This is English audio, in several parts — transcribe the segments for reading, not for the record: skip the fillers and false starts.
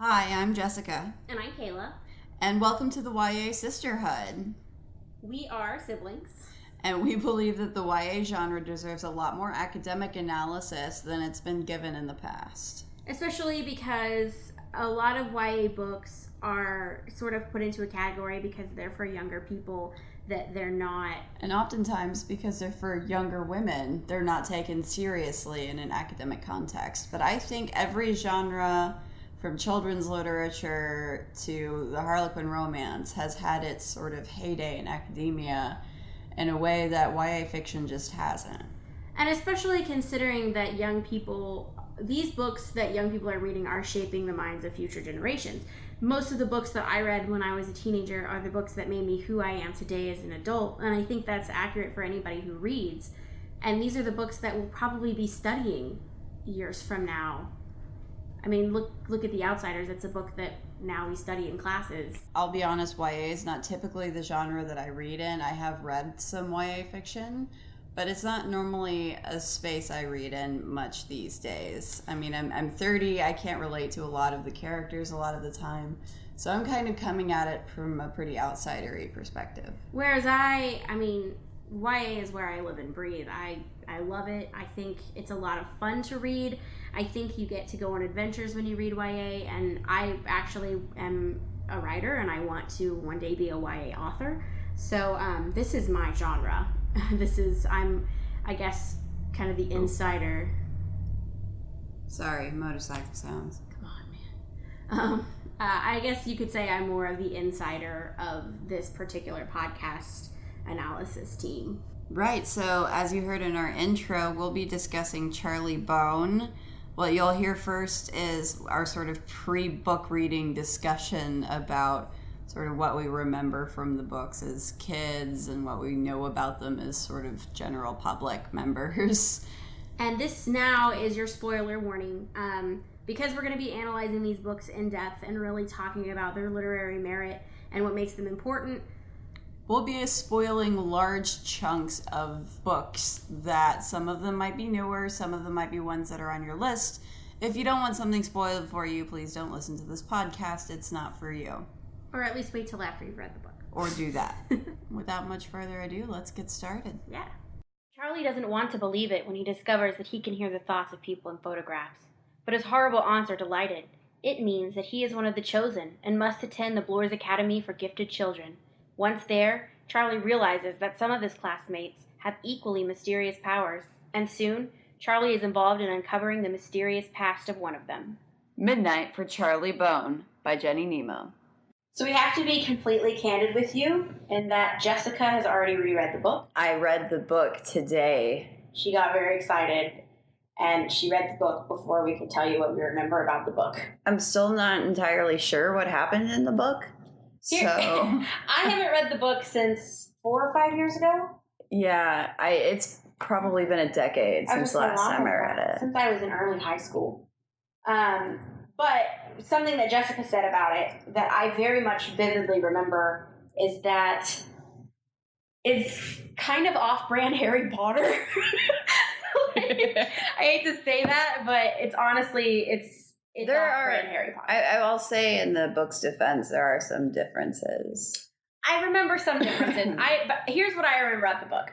Hi, I'm Jessicca. And I'm Kayla. And welcome to the YA Sisterhood. We are siblings. And we believe that the YA genre deserves a lot more academic analysis than it's been given in the past. Especially because a lot of YA books are sort of put into a category because they're for younger people that they're not. And oftentimes, because they're for younger women, they're not taken seriously in an academic context. But I think every genre, from children's literature to the Harlequin romance, has had its sort of heyday in academia in a way that YA fiction just hasn't. And especially considering that these books that young people are reading are shaping the minds of future generations. Most of the books that I read when I was a teenager are the books that made me who I am today as an adult, and I think that's accurate for anybody who reads. And these are the books that we'll probably be studying years from now. I mean, look at The Outsiders. It's a book that now we study in classes. I'll be honest, YA is not typically the genre that I read in. I have read some YA fiction, but it's not normally a space I read in much these days. I mean, I'm 30. I can't relate to a lot of the characters a lot of the time. So I'm kind of coming at it from a pretty outsider-y perspective. Whereas I mean, YA is where I live and breathe. I love it. I think it's a lot of fun to read. I think you get to go on adventures when you read YA, and I actually am a writer, and I want to one day be a YA author. So this is my genre. I'm, I guess, kind of the insider. Sorry, motorcycle sounds. Come on, man. I guess you could say I'm more of the insider of this particular podcast analysis team. Right, so as you heard in our intro, we'll be discussing Charlie Bone. What you'll hear first is our sort of pre-book reading discussion about sort of what we remember from the books as kids and what we know about them as sort of general public members. And this now is your spoiler warning. Because we're going to be analyzing these books in depth and really talking about their literary merit and what makes them important, we'll be spoiling large chunks of books that some of them might be newer, some of them might be ones that are on your list. If you don't want something spoiled for you, please don't listen to this podcast. It's not for you. Or at least wait till after you've read the book. Or do that. Without much further ado, let's get started. Yeah. Charlie doesn't want to believe it when he discovers that he can hear the thoughts of people in photographs. But his horrible aunts are delighted. It means that he is one of the chosen and must attend the Bloors Academy for Gifted Children. Once there, Charlie realizes that some of his classmates have equally mysterious powers, and soon, Charlie is involved in uncovering the mysterious past of one of them. Midnight for Charlie Bone by Jenny Nemo. So we have to be completely candid with you in that Jessicca has already reread the book. I read the book today. She got very excited, and she read the book before we could tell you what we remember about the book. I'm still not entirely sure what happened in the book. I haven't read the book since 4 or 5 years ago. Yeah, it's probably been a decade since last time I read it. Since I was in early high school. But something that Jessicca said about it that I very much vividly remember is that it's kind of off-brand Harry Potter. I hate to say that, but it's honestly, it's off-brand Harry Potter. I will say in the book's defense, there are some differences. I remember some differences. But here's what I remember about the book.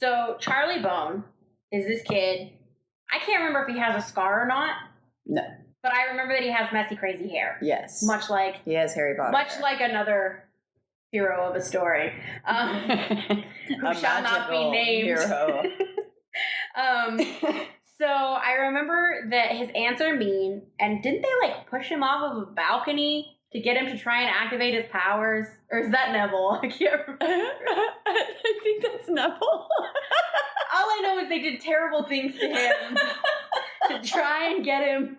So Charlie Bone is this kid. I can't remember if he has a scar or not. No. But I remember that he has messy, crazy hair. Yes. Much like... He has Harry Potter Much hair. like another hero of a story. Who shall not be named. Hero. So I remember that his aunts are mean, and didn't they push him off of a balcony to get him to try and activate his powers? Or is that Neville? I can't remember. I think that's Neville. All I know is they did terrible things to him to try and get him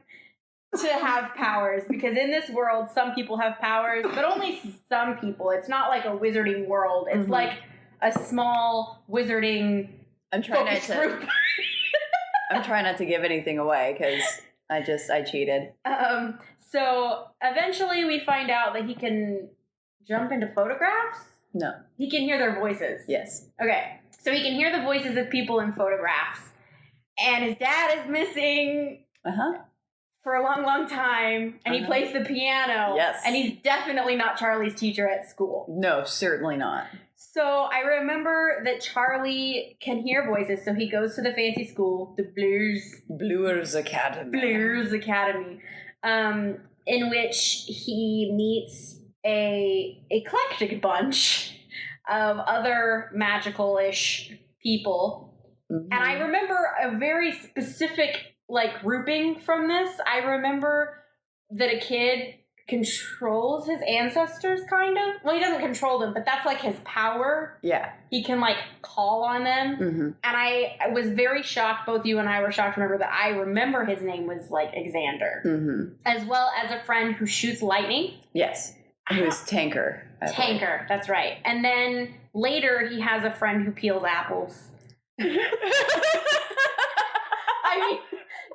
to have powers, because in this world some people have powers, but only some people. It's not like a wizarding world. It's like a small wizarding group. I'm trying not to give anything away because I cheated. So eventually we find out that he can jump into photographs. No. He can hear their voices. Yes. Okay. So he can hear the voices of people in photographs, and his dad is missing. for a long, long time, and he plays the piano. Yes. And he's definitely not Charlie's teacher at school. No, certainly not. So I remember that Charlie can hear voices, so he goes to the fancy school, the Bluers Academy. In which he meets a eclectic bunch of other magical-ish people. Mm-hmm. And I remember a very specific, like, grouping from this. I remember that a kid controls his ancestors, kind of. Well, he doesn't control them, but that's, like, his power. Yeah. He can, like, call on them. Mm-hmm. And I was very shocked, both you and I were shocked to remember that I remember his name was, like, Xander. Mm-hmm. As well as a friend who shoots lightning. Yes. Who's Tanker. Tanker, that's right. And then later he has a friend who peels apples. I mean,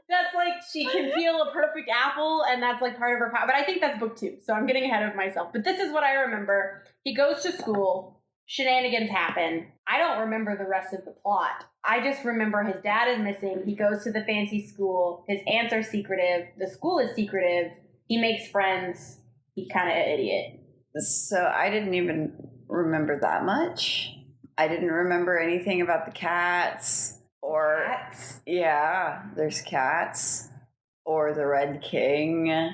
that's like, she can peel a perfect apple, and that's like part of her power. But I think that's book 2, so I'm getting ahead of myself. But this is what I remember. He goes to school, shenanigans happen. I don't remember the rest of the plot. I just remember his dad is missing. He goes to the fancy school. His aunts are secretive. The school is secretive. He makes friends. He's kind of an idiot. So I didn't even remember that much. I didn't remember anything about the cats. Or, Cats? Yeah, there's cats. Or the Red King.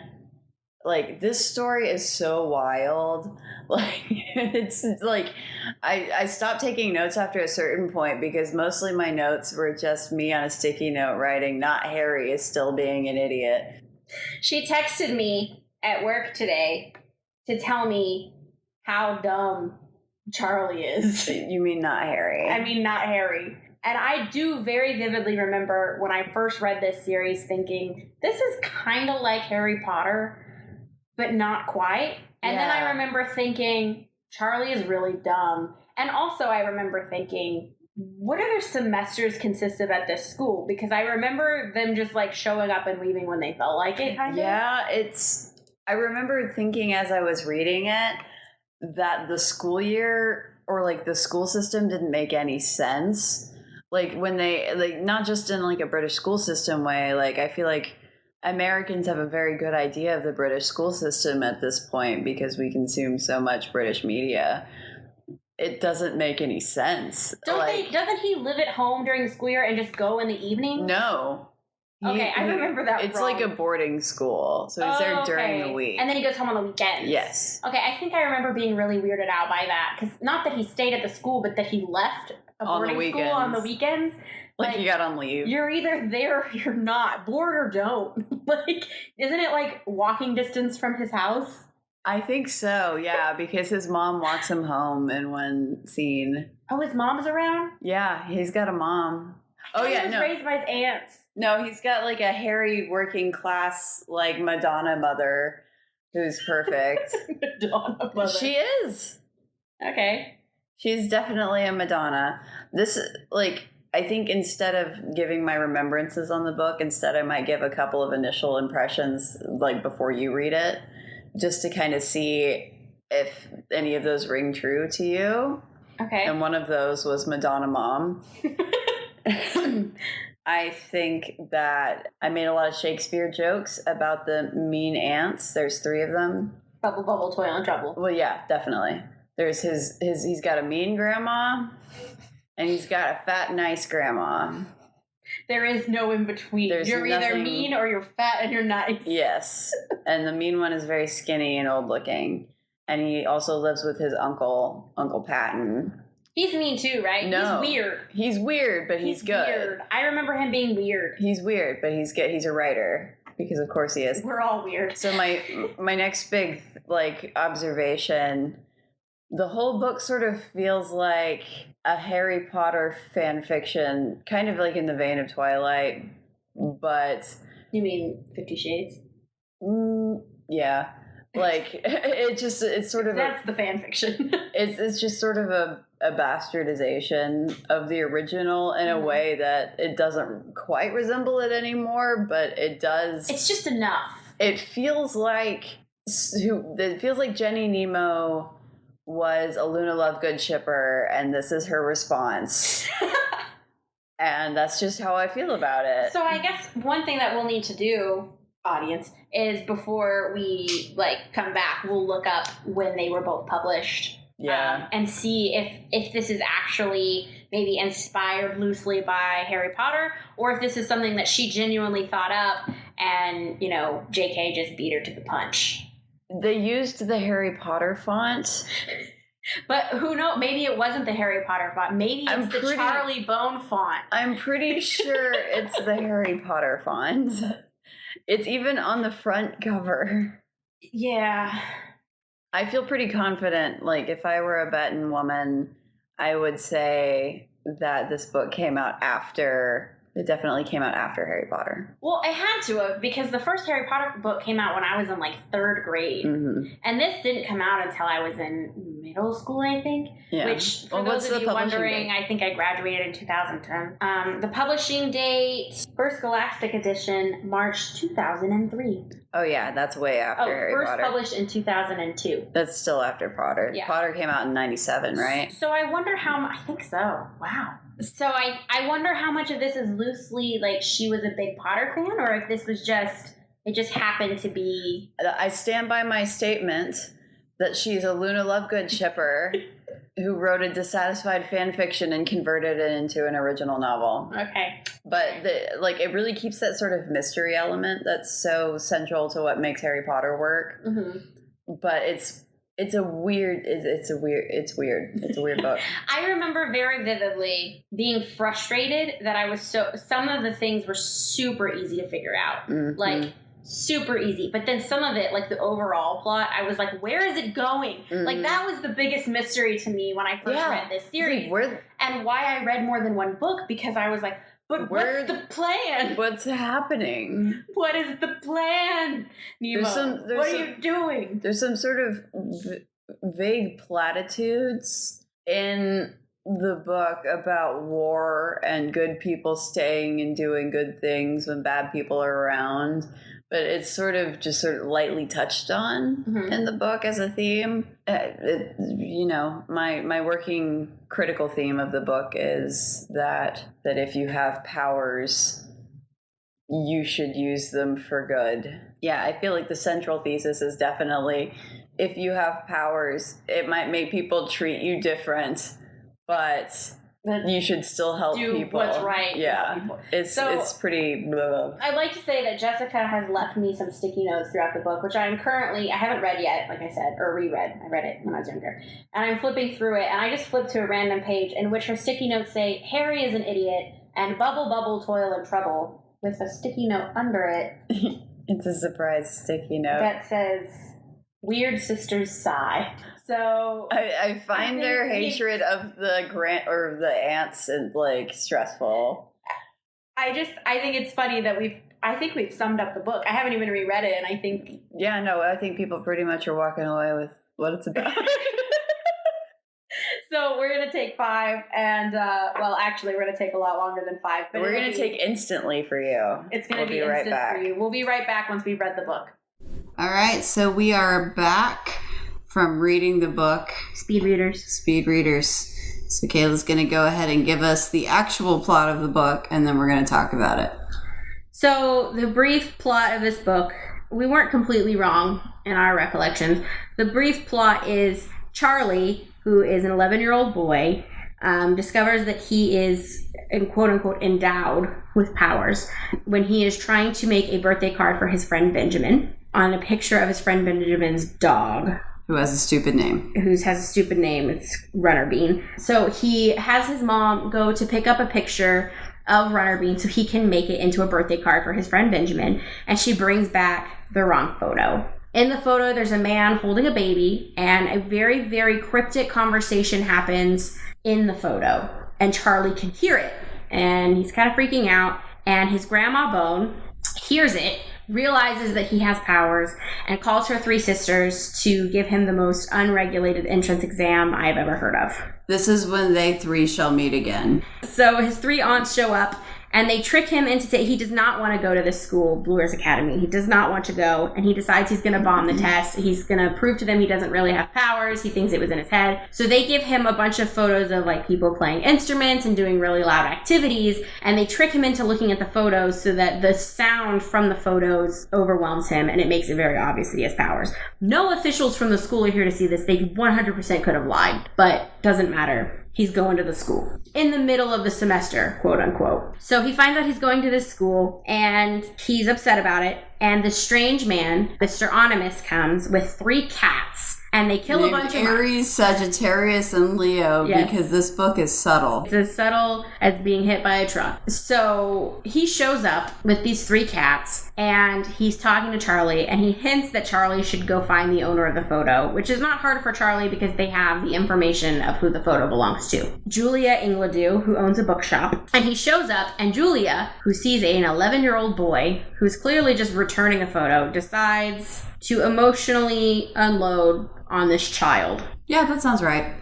Like, this story is so wild. Like, it's like, I stopped taking notes after a certain point because mostly my notes were just me on a sticky note writing, not Harry is still being an idiot. She texted me at work today to tell me how dumb Charlie is. You mean not Harry? I mean, not Harry. And I do very vividly remember when I first read this series thinking, this is kind of like Harry Potter, but not quite. And then I remember thinking, Charlie is really dumb. And also I remember thinking, what do their semesters consist of at this school? Because I remember them just like showing up and leaving when they felt like it, kind of. Yeah, I remember thinking as I was reading it that the school year or like the school system didn't make any sense. Like when they, like, not just in like a British school system way, like I feel like Americans have a very good idea of the British school system at this point because we consume so much British media. It doesn't make any sense. Doesn't he live at home during the school year and just go in the evening? No. I remember that It's wrong. like a boarding school, so he's there during the week. And then he goes home on the weekends. Yes. Okay, I think I remember being really weirded out by that. Because not that he stayed at the school, but that he left a boarding school on the weekends. Like you got on leave. You're either there or you're not. Board or don't. Like, isn't it like walking distance from his house? I think so, yeah, because his mom walks him home in one scene. Oh, his mom's around? Yeah, he's got a mom. He was raised by his aunts. No, he's got like a hairy working class like Madonna mother who's perfect. Madonna mother. She is. Okay. She's definitely a Madonna. This, like, I think instead of giving my remembrances on the book, instead I might give a couple of initial impressions like before you read it, just to kind of see if any of those ring true to you. Okay. And one of those was Madonna Mom. I think that I made a lot of Shakespeare jokes about the mean aunts. There's 3 of them. Bubble, bubble, toil, and trouble. Well, yeah, definitely. There's he's got a mean grandma, and he's got a fat, nice grandma. There is no in between. You're either mean or you're fat and you're nice. Yes. And the mean one is very skinny and old looking. And he also lives with his uncle, Uncle Patton. He's mean too, right? No. He's weird. He's weird, but he's good. Weird. I remember him being weird. He's weird, but he's good. He's a writer. Because of course he is. We're all weird. So my next big observation, the whole book sort of feels like a Harry Potter fan fiction, kind of like in the vein of Twilight, but... You mean 50 Shades? Yeah. Like, it's sort of... That's the fan fiction. It's just sort of a bastardization of the original in a way that it doesn't quite resemble it anymore, but it does... It's just enough. It feels like Jenny Nemo was a Luna Lovegood shipper, and this is her response. And that's just how I feel about it. So I guess one thing that we'll need to do audience, is before we come back, we'll look up when they were both published. Yeah. And see if this is actually maybe inspired loosely by Harry Potter, or if this is something that she genuinely thought up and, JK just beat her to the punch. They used the Harry Potter font. But who knows? Maybe it wasn't the Harry Potter font. Maybe it's the Charlie Bone font. I'm pretty sure it's the Harry Potter font. It's even on the front cover. Yeah. I feel pretty confident, if I were a betting woman, I would say that this book came out after... It definitely came out after Harry Potter. Well, it had to have, because the first Harry Potter book came out when I was in 3rd grade. Mm-hmm. And this didn't come out until I was in middle school, I think. Yeah. Which, for those of you wondering, date? I think I graduated in 2010. The publishing date, First Scholastic Edition, March 2003. Oh, yeah, that's way after Harry Potter. First published in 2002. That's still after Potter. Yeah. Potter came out in 97, right? So I wonder I think so. Wow. So I wonder how much of this is loosely she was a big Potter fan, or if this was it just happened to be... I stand by my statement that she's a Luna Lovegood shipper who wrote a dissatisfied fan fiction and converted it into an original novel. Okay. But it really keeps that sort of mystery element that's so central to what makes Harry Potter work. Mm-hmm. But it's a weird book. I remember very vividly being frustrated that some of the things were super easy to figure out. Mm-hmm. Super easy. But then some of it, the overall plot, I was like, where is it going? Mm-hmm. That was the biggest mystery to me when I first read this series. And why I read more than one book, because I was like, but what's the plan? What's happening? What is the plan, Nemo? What are you doing? There's some sort of vague platitudes in the book about war and good people staying and doing good things when bad people are around. But it's sort of lightly touched on in the book as a theme. My working critical theme of the book is that if you have powers, you should use them for good. Yeah, I feel like the central thesis is definitely, if you have powers, it might make people treat you different, but you should still help people. Do what's right. Yeah, it's pretty blah. I'd like to say that Jessicca has left me some sticky notes throughout the book, which I haven't read yet, like I said, or reread. I read it when I was younger. And I'm flipping through it, and I just flipped to a random page in which her sticky notes say, Harry is an idiot, and bubble, bubble, toil, and trouble, with a sticky note under it. It's a surprise sticky note. That says, weird sisters sigh. So I find their hatred of the the ants and stressful. I think it's funny that we've summed up the book. I haven't even reread it, and I think I think people pretty much are walking away with what it's about. So we're gonna take 5, and actually we're gonna take a lot longer than 5. But we're gonna take instantly for you. It's gonna be instant for you. We'll be right back once we've read the book. All right, so we are back from reading the book. Speed readers. So Kayla's going to go ahead and give us the actual plot of the book, and then we're going to talk about it. So the brief plot of this book, we weren't completely wrong in our recollections. The brief plot is Charlie, who is an 11-year-old boy, discovers that he is, quote-unquote, endowed with powers when he is trying to make a birthday card for his friend Benjamin on a picture of his friend Benjamin's dog. Who has a stupid name. It's Runnerbean. So he has his mom go to pick up a picture of Runnerbean so he can make it into a birthday card for his friend Benjamin. And she brings back the wrong photo. In the photo, there's a man holding a baby, and a very, very cryptic conversation happens in the photo. And Charlie can hear it. And he's kind of freaking out. And his grandma Bone hears it, realizes that he has powers, and calls her 3 sisters to give him the most unregulated entrance exam I've ever heard of. This is when they 3 shall meet again. So his 3 aunts show up, And they trick him into he does not want to go to this school, Blue Earth Academy. He does not want to go, and he decides he's going to bomb the test. He's going to prove to them he doesn't really have powers. He thinks it was in his head. So they give him a bunch of photos of like people playing instruments and doing really loud activities, and they trick him into looking at the photos so that the sound from the photos overwhelms him, and it makes it very obvious that he has powers. No officials from the school are here to see this. They 100% could have lied, but doesn't matter. He's going to the school in the middle of the semester, quote unquote. So he finds out he's going to this school, and he's upset about it. And the strange man, Mr. Onimus, comes with 3 cats. And they kill a bunch of Aries, Sagittarius, and Leo, because this book is subtle. It's as subtle as being hit by a truck. So he shows up with these 3 cats, and he's talking to Charlie, and he hints that Charlie should go find the owner of the photo, which is not hard for Charlie because they have the information of who the photo belongs to. Julia Ingledew, who owns a bookshop. And he shows up, and Julia, who sees an 11-year-old boy who's clearly just returning a photo, decides to emotionally unload on this child. Yeah, that sounds right.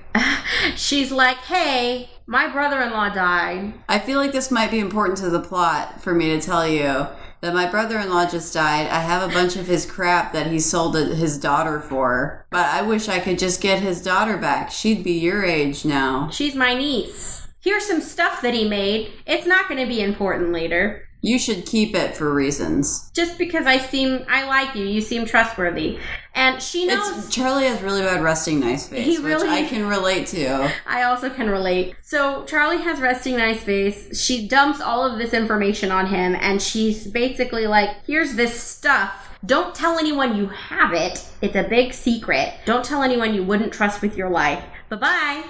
She's like, hey, my brother-in-law died. I feel like this might be important to the plot for me to tell you that my brother-in-law just died. I have a bunch of his crap that he sold his daughter for, but I wish I could just get his daughter back. She'd be your age now. She's my niece. Here's some stuff that he made. It's not going to be important later. You should keep it for reasons. Just because I like you. You seem trustworthy. And she knows. Charlie has really bad resting nice face, which I can relate to. I also can relate. So Charlie has resting nice face. She dumps all of this information on him, and she's basically like, here's this stuff. Don't tell anyone you have it. It's a big secret. Don't tell anyone you wouldn't trust with your life. Bye-bye.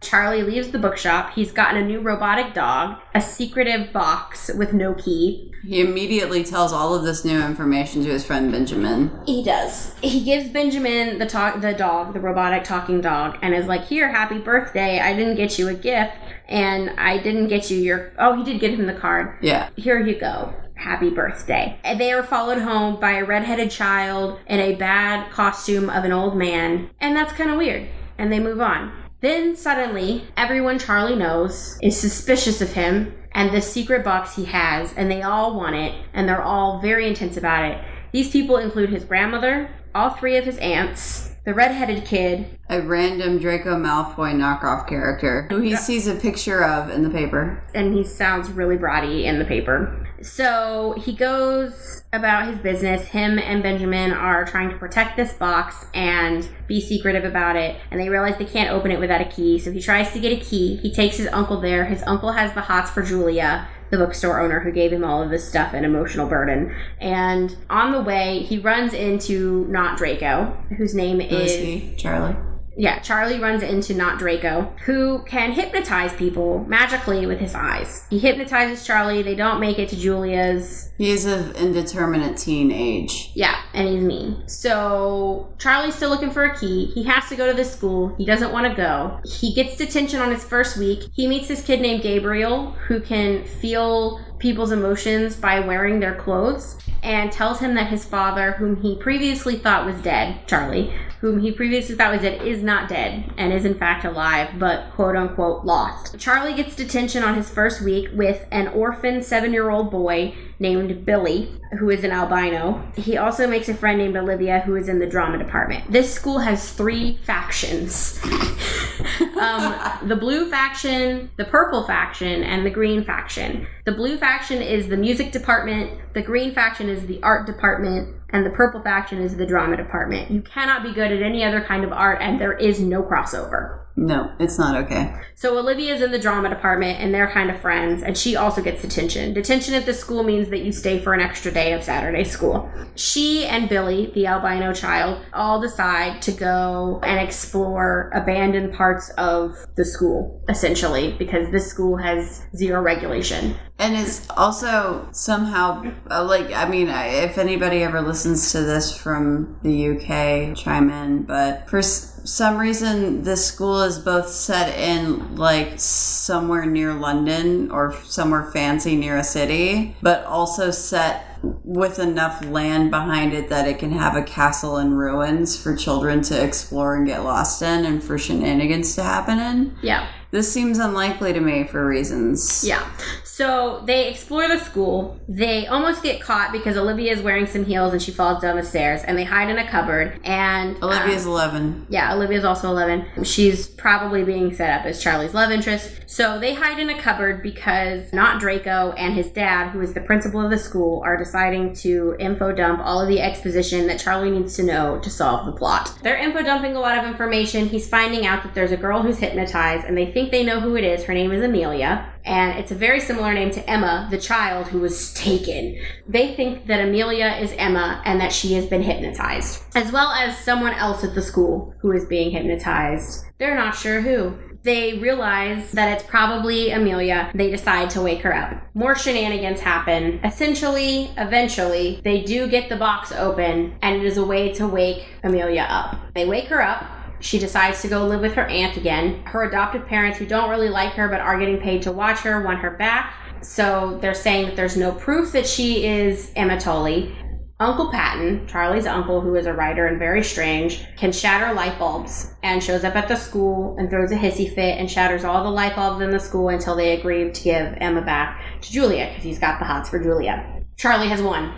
Charlie leaves the bookshop. He's gotten a new robotic dog, a secretive box with no key. He immediately tells all of this new information to his friend Benjamin. He does. He gives Benjamin the robotic talking dog, and is like, here, happy birthday. I didn't get you a gift, and I didn't get you he did get him the card. Yeah. Here you go. Happy birthday. And they are followed home by a redheaded child in a bad costume of an old man, and that's kind of weird. And they move on. Then suddenly, everyone Charlie knows is suspicious of him and the secret box he has, and they all want it, and they're all very intense about it. These people include his grandmother, all 3 of his aunts, the redheaded kid, a random Draco Malfoy knockoff character who he sees a picture of in the paper. And he sounds really bratty in the paper. So he goes about his business. Him and Benjamin are trying to protect this box and be secretive about it. And they realize they can't open it without a key. So he tries to get a key. He takes his uncle there. His uncle has the hots for Julia, the bookstore owner who gave him all of this stuff and emotional burden. And on the way, he runs into Not Draco, whose name is Charlie. Yeah, Charlie runs into Not Draco, who can hypnotize people magically with his eyes. He hypnotizes Charlie. They don't make it to Julia's. He's of indeterminate teen age. Yeah, and he's mean. So Charlie's still looking for a key. He has to go to this school. He doesn't want to go. He gets detention on his first week. He meets this kid named Gabriel, who can feel people's emotions by wearing their clothes, and tells him that his father, whom he previously thought was dead, Charlie, whom he previously thought was dead, is not dead and is in fact alive, but quote-unquote lost. Charlie gets detention on his first week with an orphan 7-year-old boy named Billy, who is an albino. He also makes a friend named Olivia, who is in the drama department. This school has 3 factions. The blue faction, the purple faction, and the green faction. The blue faction is the music department, the green faction is the art department, and the purple faction is the drama department. You cannot be good at any other kind of art, and there is no crossover. No, it's not okay. So Olivia's in the drama department, and they're kind of friends, and she also gets detention. Detention at the school means that you stay for an extra day of Saturday school. She and Billy, the albino child, all decide to go and explore abandoned parts of the school, essentially, because this school has 0 regulation. And is also somehow, if anybody ever listens to this from the UK, chime in, but for some reason this school is both set in like somewhere near London or somewhere fancy near a city, but also set with enough land behind it that it can have a castle in ruins for children to explore and get lost in and for shenanigans to happen in. Yeah. This seems unlikely to me for reasons. Yeah. So they explore the school. They almost get caught because Olivia is wearing some heels and she falls down the stairs, and they hide in a cupboard. And Olivia's 11. Yeah, Olivia's also 11. She's probably being set up as Charlie's love interest. So they hide in a cupboard because not Draco and his dad, who is the principal of the school, are deciding to info dump all of the exposition that Charlie needs to know to solve the plot. They're info dumping a lot of information. He's finding out that there's a girl who's hypnotized, and they think they know who it is. Her name is Amelia. And it's a very similar name to Emma, the child who was taken. They think that Amelia is Emma and that she has been hypnotized, as well as someone else at the school who is being hypnotized. They're not sure who. They realize that it's probably Amelia. They decide to wake her up. More shenanigans happen. Eventually, they do get the box open, and it is a way to wake Amelia up. They wake her up. She decides to go live with her aunt again. Her adoptive parents, who don't really like her but are getting paid to watch her, want her back. So they're saying that there's no proof that she is Emma Tolley. Uncle Patton, Charlie's uncle, who is a writer and very strange, can shatter light bulbs and shows up at the school and throws a hissy fit and shatters all the light bulbs in the school until they agree to give Emma back to Julia because he's got the hots for Julia. Charlie has won.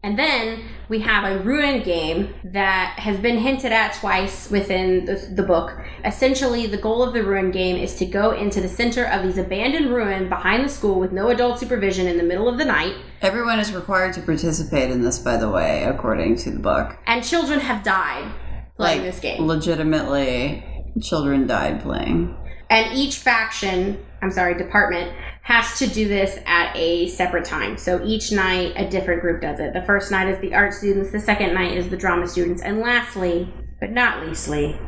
And then we have a ruin game that has been hinted at twice within the book. Essentially, the goal of the ruin game is to go into the center of these abandoned ruins behind the school with no adult supervision in the middle of the night. Everyone is required to participate in this, by the way, according to the book. And children have died playing this game. Legitimately, children died playing. And each department has to do this at a separate time. So each night, a different group does it. The first night is the art students, the second night is the drama students, and lastly, but not leastly,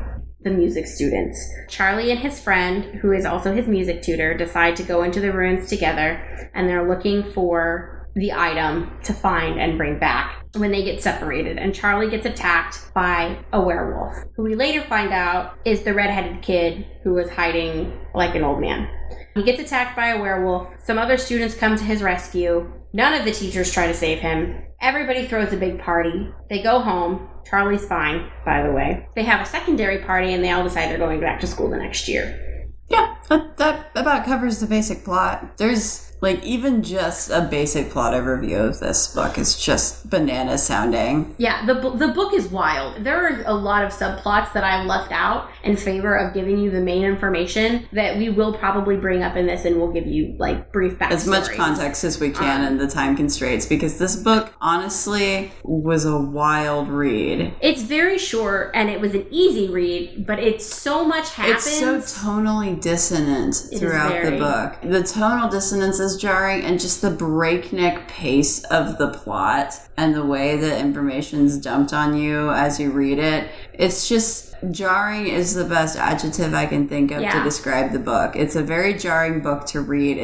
the music students. Charlie and his friend, who is also his music tutor, decide to go into the ruins together, and they're looking for the item to find and bring back when they get separated. And Charlie gets attacked by a werewolf, who we later find out is the redheaded kid who was hiding like an old man. He gets attacked by a werewolf. Some other students come to his rescue. None of the teachers try to save him. Everybody throws a big party. They go home. Charlie's fine, by the way. They have a secondary party, and they all decide they're going back to school the next year. Yeah, that about covers the basic plot. There's, even just a basic plot overview of this book is just banana sounding. Yeah, the book is wild. There are a lot of subplots that I've left out in favor of giving you the main information that we will probably bring up in this, and we'll give you, brief backstories. As much context as we can in the time constraints, because this book, honestly, was a wild read. It's very short, and it was an easy read, but so much happens. It's so tonally dissonant throughout the book. The tonal dissonance is jarring, and just the breakneck pace of the plot and the way that information's dumped on you as you read it. It's just jarring is the best adjective I can think of to describe the book. It's a very jarring book to read.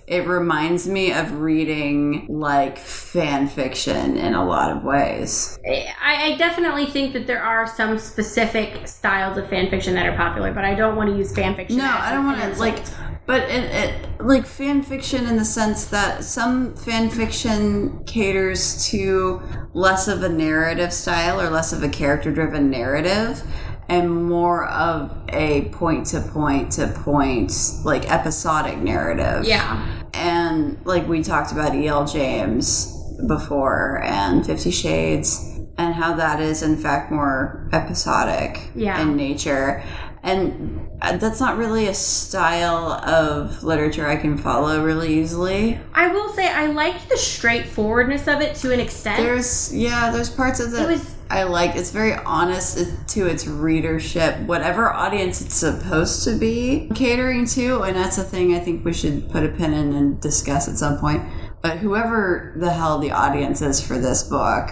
It reminds me of reading fan fiction in a lot of ways. I definitely think that there are some specific styles of fan fiction that are popular, but I don't want to use fan fiction. No, I don't want to but fan fiction in the sense that some fan fiction caters to less of a narrative style or less of a character-driven narrative, and more of a point-to-point episodic narrative. Yeah. And we talked about E.L. James before and 50 Shades, and how that is in fact more episodic in nature. And that's not really a style of literature I can follow really easily. I will say I like the straightforwardness of it to an extent. There's parts of it I like. It's very honest to its readership, whatever audience it's supposed to be catering to, and that's a thing I think we should put a pin in and discuss at some point. But whoever the hell the audience is for this book,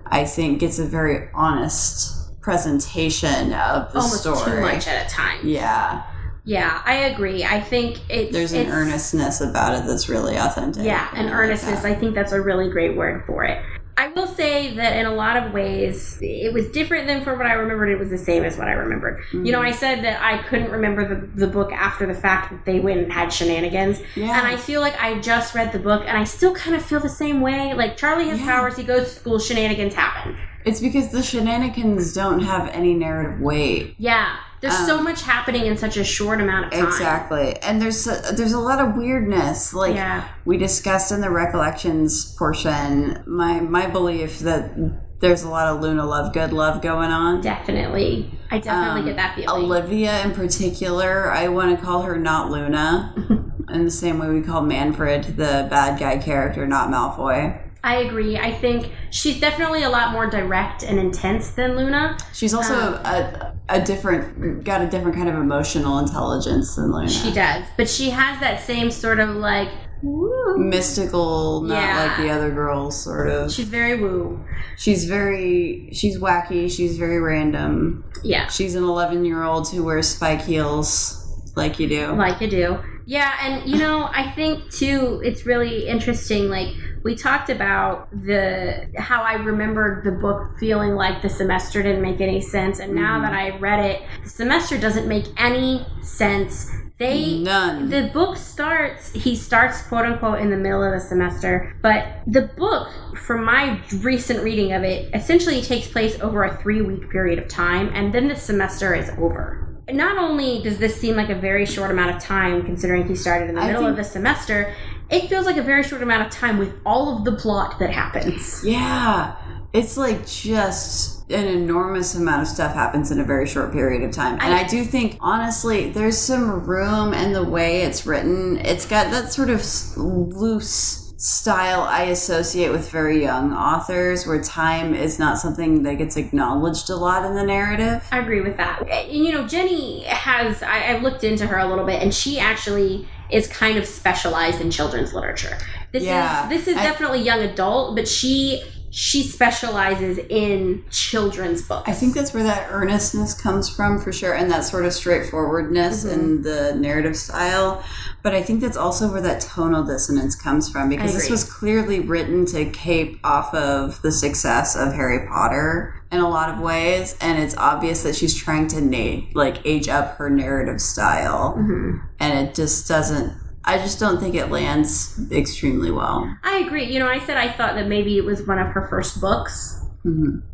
I think gets a very honest presentation of the story. Almost too much at a time. Yeah. Yeah, I agree. I think there's an earnestness about it that's really authentic. Yeah, an earnestness. I think that's a really great word for it. I will say that in a lot of ways, it was different than from what I remembered. It was the same as what I remembered. Mm-hmm. I said that I couldn't remember the book after the fact that they went and had shenanigans. Yeah. And I feel like I just read the book, and I still kind of feel the same way. Charlie has powers, he goes to school, shenanigans happen. It's because the shenanigans don't have any narrative weight. Yeah. There's so much happening in such a short amount of time. Exactly. And there's a lot of weirdness. Like we discussed in the recollections portion, my belief that there's a lot of Luna Lovegood love going on. Definitely. I definitely get that feeling. Olivia in particular, I want to call her not Luna. In the same way we call Manfred the bad guy character, not Malfoy. I agree. I think she's definitely a lot more direct and intense than Luna. She's also got a different kind of emotional intelligence than Luna. She does. But she has that same sort of like woo. Mystical, not like the other girls, sort of. She's very woo. She's wacky, she's very random. Yeah. She's an 11-year-old who wears spike heels like you do. Like you do. Yeah, and I think too it's really interesting, like we talked about how I remembered the book feeling like the semester didn't make any sense, and now that I read it, the semester doesn't make any sense. None. The book he starts quote unquote in the middle of the semester, but the book, from my recent reading of it, essentially takes place over a 3-week period of time, and then the semester is over. Not only does this seem like a very short amount of time, considering he started in the middle of the semester, it feels like a very short amount of time with all of the plot that happens. Yeah. It's like just an enormous amount of stuff happens in a very short period of time. And I do think, honestly, there's some room in the way it's written. It's got that sort of loose style I associate with very young authors, where time is not something that gets acknowledged a lot in the narrative. I agree with that. Jenny has, I've looked into her a little bit, and she actually is kind of specialized in children's literature. This is definitely young adult, but she specializes in children's books. I think that's where that earnestness comes from, for sure, and that sort of straightforwardness in the narrative style. But I think that's also where that tonal dissonance comes from, because this was clearly written to cape off of the success of Harry Potter in a lot of ways, and it's obvious that she's trying to age up her narrative style, and it just doesn't. I just don't think it lands extremely well. I agree. I said I thought that maybe it was one of her first books.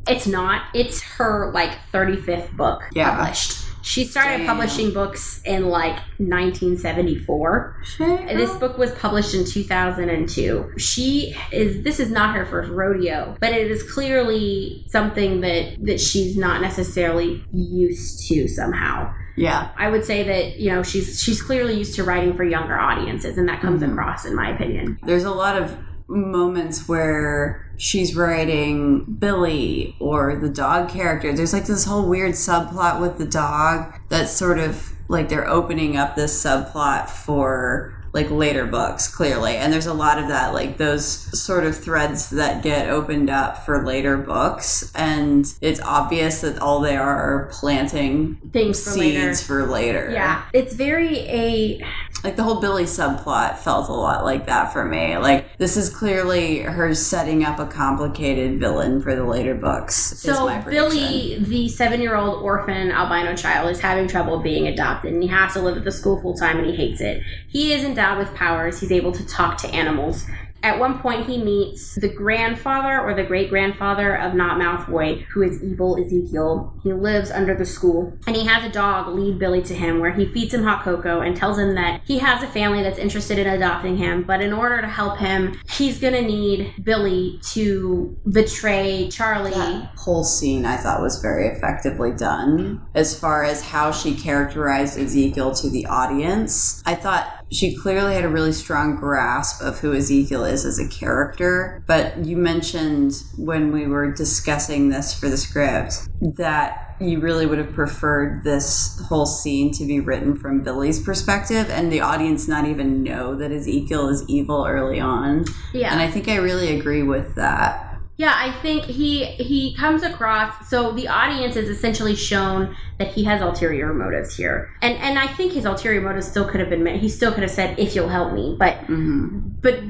It's not. It's her 35th book published. She started publishing books in 1974. This book was published in 2002. This is not her first rodeo, but it is clearly something that she's not necessarily used to somehow. Yeah. I would say that, she's clearly used to writing for younger audiences, and that comes across, in my opinion. There's a lot of moments where she's writing Billy or the dog character. There's this whole weird subplot with the dog that's sort of they're opening up this subplot for later books, clearly, and there's a lot of that, those sort of threads that get opened up for later books, and it's obvious that all they are planting seeds for later. Yeah, it's very the whole Billy subplot felt a lot like that for me. This is clearly her setting up a complicated villain for the later books. So Billy, the 7-year-old orphan albino child, is having trouble being adopted, and he has to live at the school full time, and he hates it. He is endowed with powers. He's able to talk to animals. At one point, he meets the grandfather or the great-grandfather of Not Malfoy, who is evil Ezekiel. He lives under the school, and he has a dog lead Billy to him, where he feeds him hot cocoa and tells him that he has a family that's interested in adopting him, but in order to help him, he's going to need Billy to betray Charlie. That whole scene I thought was very effectively done, as far as how she characterized Ezekiel to the audience. I thought she clearly had a really strong grasp of who Ezekiel is as a character, but you mentioned when we were discussing this for the script that you really would have preferred this whole scene to be written from Billy's perspective and the audience not even know that Ezekiel is evil early on. Yeah. And I think I really agree with that. Yeah, I think he comes across, so the audience is essentially shown that he has ulterior motives here. And I think his ulterior motives still could have been met. He still could have said, if you'll help me. But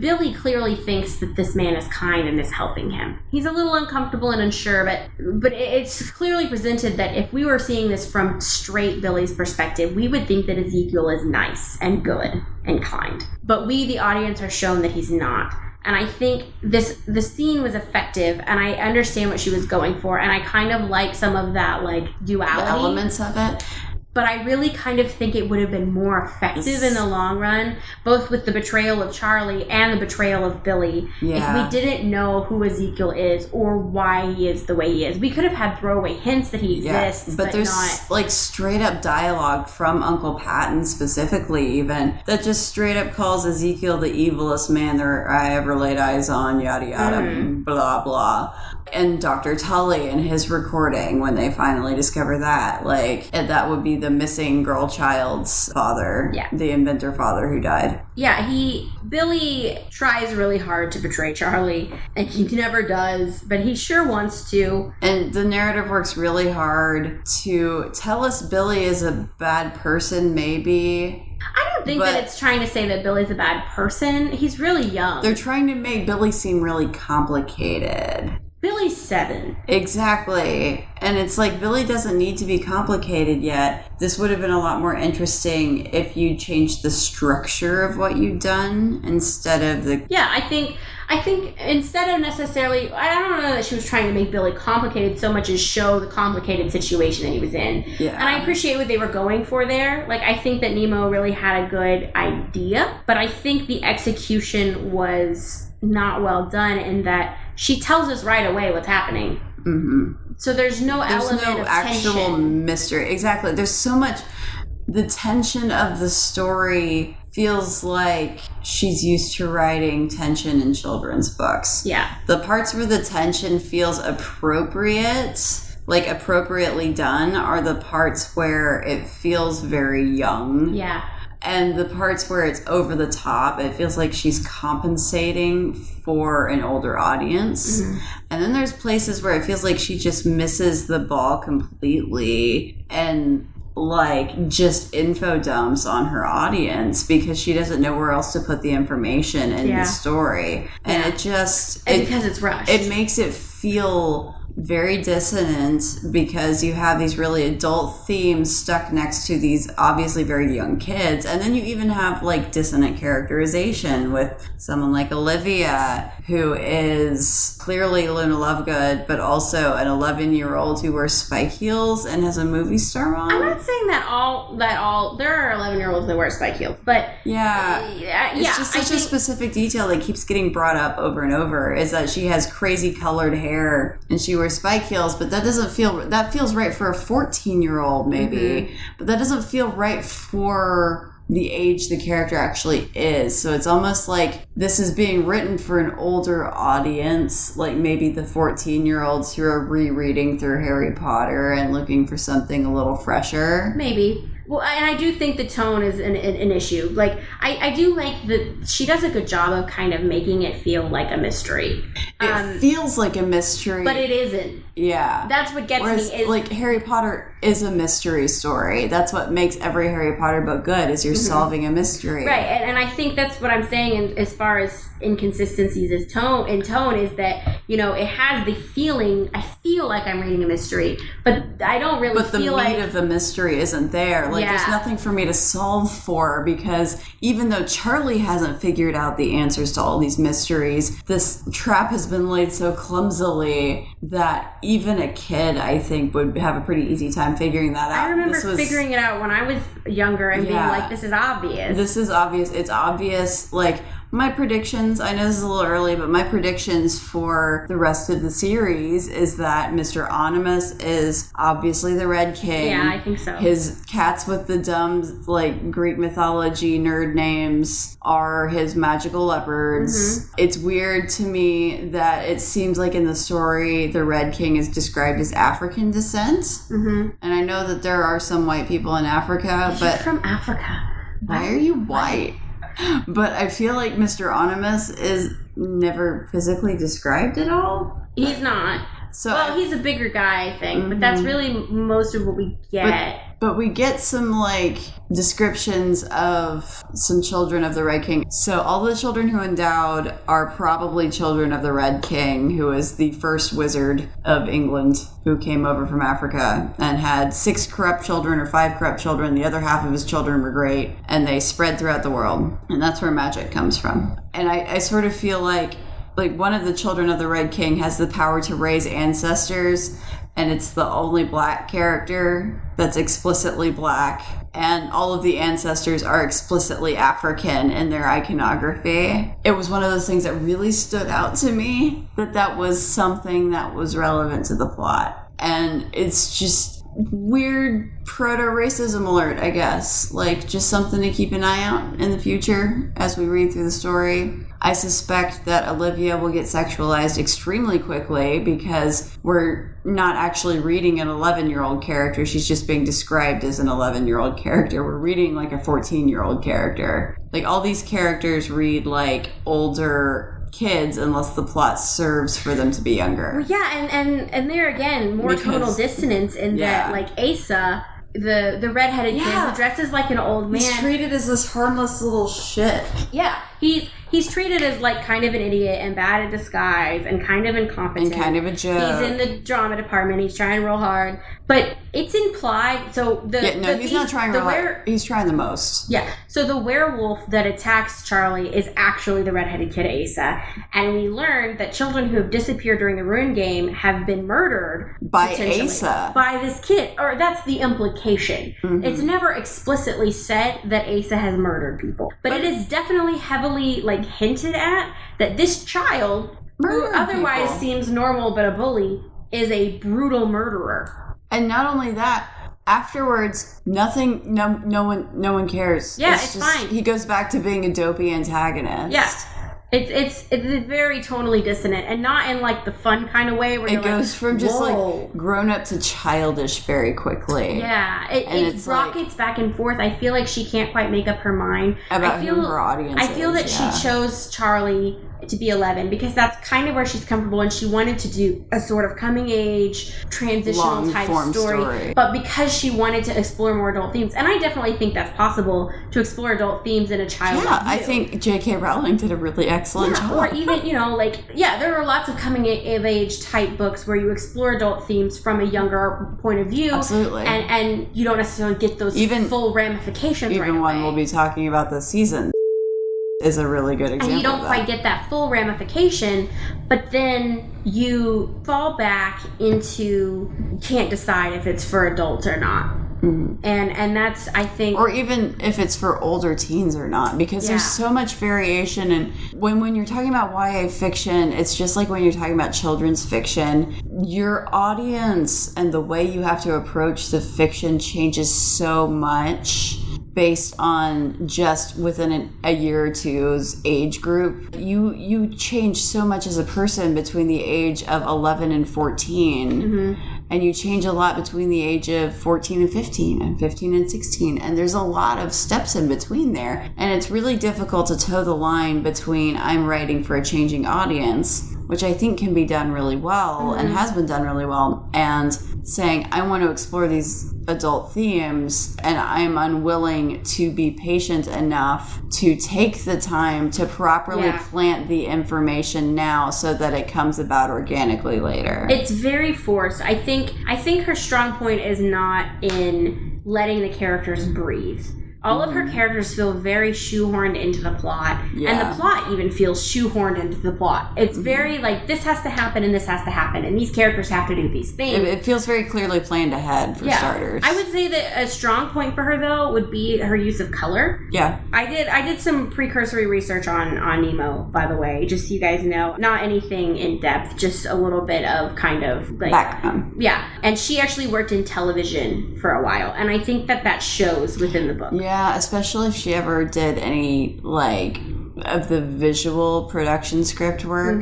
Billy clearly thinks that this man is kind and is helping him. He's a little uncomfortable and unsure, but it's clearly presented that if we were seeing this from straight Billy's perspective, we would think that Ezekiel is nice and good and kind. But we, the audience, are shown that he's not. And I think the scene was effective, and I understand what she was going for, and I kind of like some of that duality. The elements of it. but I really kind of think it would have been more effective in the long run, both with the betrayal of Charlie and the betrayal of Billy, if we didn't know who Ezekiel is or why he is the way he is. We could have had throwaway hints that he exists, but there's not... like straight up dialogue from Uncle Patton specifically even that just straight up calls Ezekiel the evilest man I ever laid eyes on, yada yada, blah blah. And Dr. Tully and his recording when they finally discover that, like, that would be the missing girl child's father, the inventor father who died. Yeah, Billy tries really hard to betray Charlie, and he never does, but he sure wants to. And the narrative works really hard to tell us Billy is a bad person, maybe. I don't think that it's trying to say that Billy's a bad person. He's really young. They're trying to make Billy seem really complicated. Billy's 7. Exactly. And it's like, Billy doesn't need to be complicated yet. This would have been a lot more interesting if you changed the structure of what you've done instead of the... Yeah, I think instead of necessarily... I don't know that she was trying to make Billy complicated so much as show the complicated situation that he was in. Yeah. And I appreciate what they were going for there. Like, I think that Nemo really had a good idea, but I think the execution was not well done in that she tells us right away what's happening. Mm-hmm. So there's no element of actual tension. Mystery. Exactly. There's so much... The tension of the story feels like she's used to writing tension in children's books. Yeah. The parts where the tension feels appropriate, like appropriately done, are the parts where it feels very young. Yeah. And the parts where it's over the top, it feels like she's compensating for an older audience. Mm-hmm. And then there's places where it feels like she just misses the ball completely and like just info dumps on her audience because she doesn't know where else to put the information in the story. And it just... because it's rushed. It makes it feel very dissonant because you have these really adult themes stuck next to these obviously very young kids, and then you even have like dissonant characterization with someone like Olivia, who is clearly Luna Lovegood but also an 11-year-old who wears spike heels and has a movie star mom. I'm not saying that all there are 11-year-olds that wear spike heels, but it's just such a specific detail that keeps getting brought up over and over, is that she has crazy colored hair and she wears spike heels, but that feels right for a 14-year-old maybe, but that doesn't feel right for the age the character actually is. So it's almost like this is being written for an older audience, like maybe the 14-year-olds who are rereading through Harry Potter and looking for something a little fresher. Maybe. Well, and I do think the tone is an issue. Like, I do like she does a good job of kind of making it feel like a mystery. It feels like a mystery. But it isn't. Yeah. That's what gets me. Is like, Harry Potter is a mystery story. That's what makes every Harry Potter book good, is you're solving a mystery. Right, and I think that's what I'm saying as far as inconsistencies in tone is that, you know, it has the feeling, I feel like I'm reading a mystery, but I don't really feel like... But the meat of the mystery isn't there. Like, there's nothing for me to solve for, because even though Charlie hasn't figured out the answers to all these mysteries, this trap has been laid so clumsily that even a kid, I think, would have a pretty easy time figuring that out. I remember figuring it out when I was younger and being like, this is obvious. This is obvious. It's obvious, like... My predictions, I know this is a little early, but my predictions for the rest of the series is that Mr. Onimus is obviously the Red King. Yeah, I think so. His cats with the dumb, like, Greek mythology nerd names are his magical leopards. Mm-hmm. It's weird to me that it seems like in the story, the Red King is described as African descent. Mm-hmm. And I know that there are some white people in Africa, but... You're from Africa. Why are you white? But I feel like Mr. Onimus is never physically described at all. He's not. Well, he's a bigger guy, I think, but that's really most of what we get. But we get some, like, descriptions of some children of the Red King. So all the children who endowed are probably children of the Red King, who is the first wizard of England who came over from Africa and had 6 corrupt children or 5 corrupt children. The other half of his children were great, and they spread throughout the world. And that's where magic comes from. And I sort of feel like one of the children of the Red King has the power to raise ancestors and it's the only black character that's explicitly black, and all of the ancestors are explicitly African in their iconography. It was one of those things that really stood out to me, that was something that was relevant to the plot. And it's just weird proto-racism alert, I guess. Like, just something to keep an eye out in the future as we read through the story. I suspect that Olivia will get sexualized extremely quickly because we're not actually reading an 11-year-old character. She's just being described as an 11-year-old character. We're reading like a 14-year-old character. Like, all these characters read like older kids unless the plot serves for them to be younger. Well, yeah, and there again, more tonal dissonance in that, like, Asa, the redheaded kid who dresses like an old man. He's treated as this harmless little shit. Yeah, he's treated as like kind of an idiot and bad at disguise and kind of incompetent. And kind of a joke. He's in the drama department. He's trying real hard. But it's implied, so he's not trying real hard. He's trying the most. Yeah, so the werewolf that attacks Charlie is actually the redheaded kid Asa. And we learned that children who have disappeared during the Rune game have been murdered by Asa. By this kid. Or that's the implication. Mm-hmm. It's never explicitly said that Asa has murdered people. But it is definitely heavily like hinted at that this child, who otherwise seems normal but a bully, is a brutal murderer. And not only that, afterwards, no one cares. Yeah, it's just fine. He goes back to being a dopey antagonist. Yeah. It's very tonally dissonant, and not in like the fun kind of way where it goes from just like grown up to childish very quickly. Yeah, it rockets back and forth. I feel like she can't quite make up her mind about who her audience is. I feel that she chose Charlie to be 11 because that's kind of where she's comfortable, and she wanted to do a sort of coming age transitional type story, but because she wanted to explore more adult themes, and I definitely think that's possible to explore adult themes in a child. Yeah, I think J.K. Rowling did a really excellent job. Or even there are lots of coming of age type books where you explore adult themes from a younger point of view. Absolutely, and you don't necessarily get those full ramifications. Even one we'll be talking about this season is a really good example. And you don't quite get that full ramification, but then you fall back into you can't decide if it's for adults or not. Mm-hmm. And that's, I think, or even if it's for older teens or not, because there's so much variation. And when you're talking about YA fiction, it's just like when you're talking about children's fiction, your audience and the way you have to approach the fiction changes so much based on just within a year or two's age group. You change so much as a person between the age of 11 and 14. Mm-hmm. And you change a lot between the age of 14 and 15 and 15 and 16. And there's a lot of steps in between there. And it's really difficult to toe the line between I'm writing for a changing audience, which I think can be done really well and has been done really well, and saying I want to explore these adult themes and I'm unwilling to be patient enough to take the time to properly plant the information now so that it comes about organically later. It's very forced. I think her strong point is not in letting the characters breathe. All of her characters feel very shoehorned into the plot, and the plot even feels shoehorned into the plot. It's very like, this has to happen and this has to happen, and these characters have to do these things. It feels very clearly planned ahead for starters. I would say that a strong point for her, though, would be her use of color. Yeah. I did some precursory research on Nemo, by the way, just so you guys know. Not anything in depth, just a little bit of kind of like... background. Yeah. And she actually worked in television for a while, and I think that shows within the book. Yeah, especially if she ever did any, like, of the visual production script work,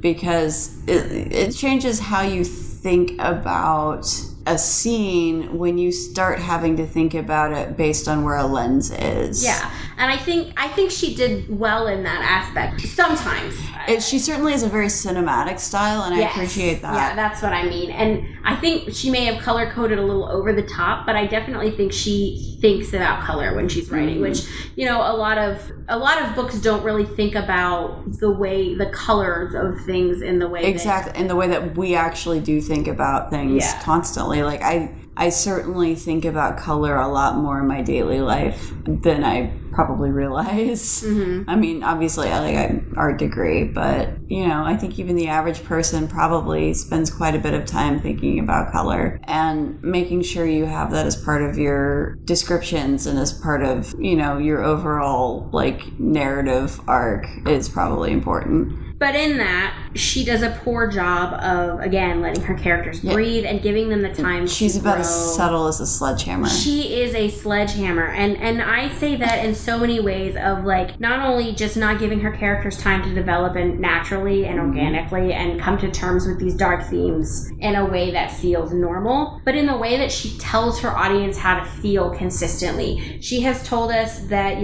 because it changes how you think about a scene when you start having to think about it based on where a lens is. Yeah, and I think she did well in that aspect. Sometimes. She certainly has a very cinematic style, and I appreciate that. Yeah, that's what I mean. And I think she may have color-coded a little over the top, but I definitely think she thinks about color when she's writing, which, a lot of books don't really think about the colors of things in the way in the way that we actually do think about things constantly. Like I certainly think about color a lot more in my daily life than I probably realize. I mean, obviously I like an art degree, but I think even the average person probably spends quite a bit of time thinking about color, and making sure you have that as part of your descriptions and as part of your overall like narrative arc is probably important. But in that, she does a poor job of, again, letting her characters breathe and giving them the time She's to about grow. as subtle as a sledgehammer. She is a sledgehammer. And I say that in so many ways of, like, not only just not giving her characters time to develop and naturally and organically and come to terms with these dark themes in a way that feels normal, but in the way that she tells her audience how to feel consistently. She has told us that,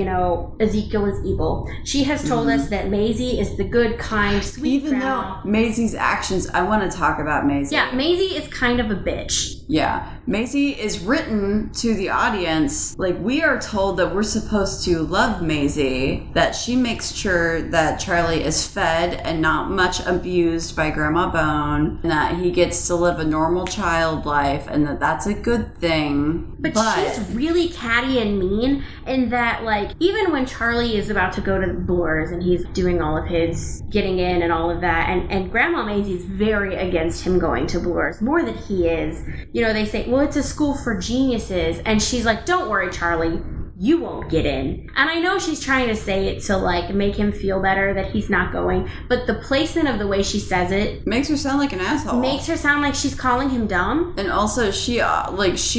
Ezekiel is evil. She has told us that Maisie is the good, kind, sweet Even grandma. though Maisie's actions, I want to talk about Maisie. Yeah, Maisie is kind of a bitch. Yeah. Maisie is written to the audience, like, we are told that we're supposed to love Maisie, that she makes sure that Charlie is fed and not much abused by Grandma Bone, and that he gets to live a normal child life, and that that's a good thing. But she's really catty and mean in that, like, even when Charlie is about to go to the Blurs and he's doing all of his getting in and all of that, and Grandma Maisie's very against him going to Blurs, more than he is. They say, well, it's a school for geniuses. And she's like, don't worry, Charlie. You won't get in. And I know she's trying to say it to, like, make him feel better that he's not going. But the placement of the way she says it makes her sound like an asshole. Makes her sound like she's calling him dumb. And also, she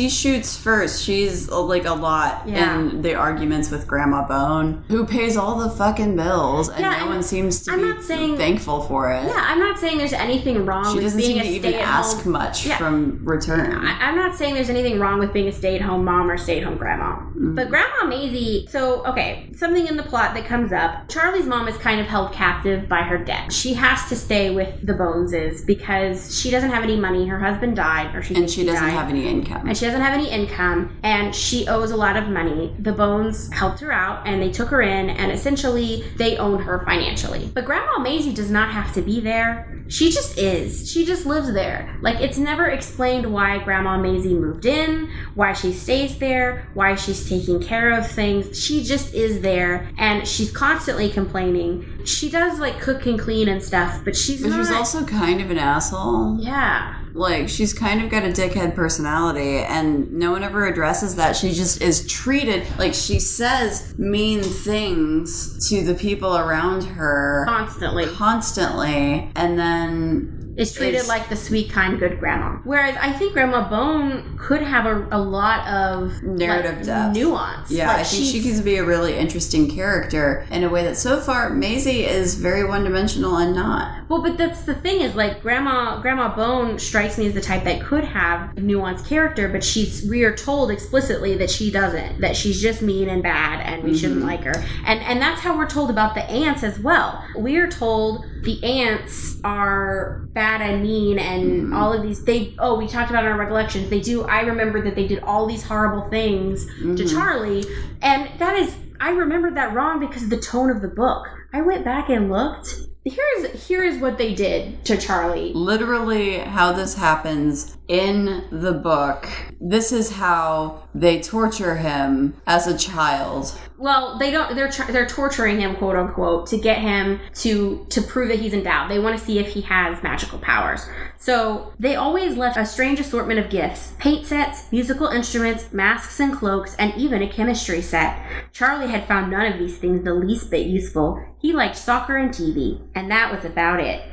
shoots first. She's, like, a lot in the arguments with Grandma Bone, who pays all the fucking bills, and no one seems to be thankful for it. Yeah, I'm not saying there's anything wrong with being a stay-at-home. She doesn't seem to even ask much from return. I'm not saying there's anything wrong with being a stay-at-home mom or stay-at-home grandma. But Grandma Maisie, something in the plot that comes up. Charlie's mom is kind of held captive by her debt. She has to stay with the Boneses because she doesn't have any money. Her husband died, and she doesn't have any income. And she doesn't have any income, and she owes a lot of money. The Bones helped her out, and they took her in, and essentially they own her financially. But Grandma Maisie does not have to be there. She just is. She just lives there. Like, it's never explained why Grandma Maisie moved in, why she stays there, why she's taking care of things. She just is there, and she's constantly complaining. She does, like, cook and clean and stuff, but she's also kind of an asshole. Yeah. Like, she's kind of got a dickhead personality, and no one ever addresses that. She just is treated, like, she says mean things to the people around her. Constantly. And then is treated like the sweet, kind, good grandma. Whereas I think Grandma Bone could have a lot of narrative depth, nuance. Yeah, I think she could be a really interesting character in a way that so far Maisie is very one-dimensional and not. Well, but that's the thing is, like, Grandma Bone strikes me as the type that could have a nuanced character, but we are told explicitly that she doesn't, that she's just mean and bad and we shouldn't like her. And that's how we're told about the aunts as well. We are told the aunts are bad and mean and all of these, we talked about in our recollections, I remember that they did all these horrible things to Charlie, and I remembered that wrong because of the tone of the book. I went back and looked. Here is what they did to Charlie. Literally how this happens in the book. This is how they torture him as a child. Well, they don't. They're torturing him, quote unquote, to get him to prove that he's endowed. They want to see if he has magical powers. So they always left a strange assortment of gifts: paint sets, musical instruments, masks and cloaks, and even a chemistry set. Charlie had found none of these things the least bit useful. He liked soccer and TV, and that was about it.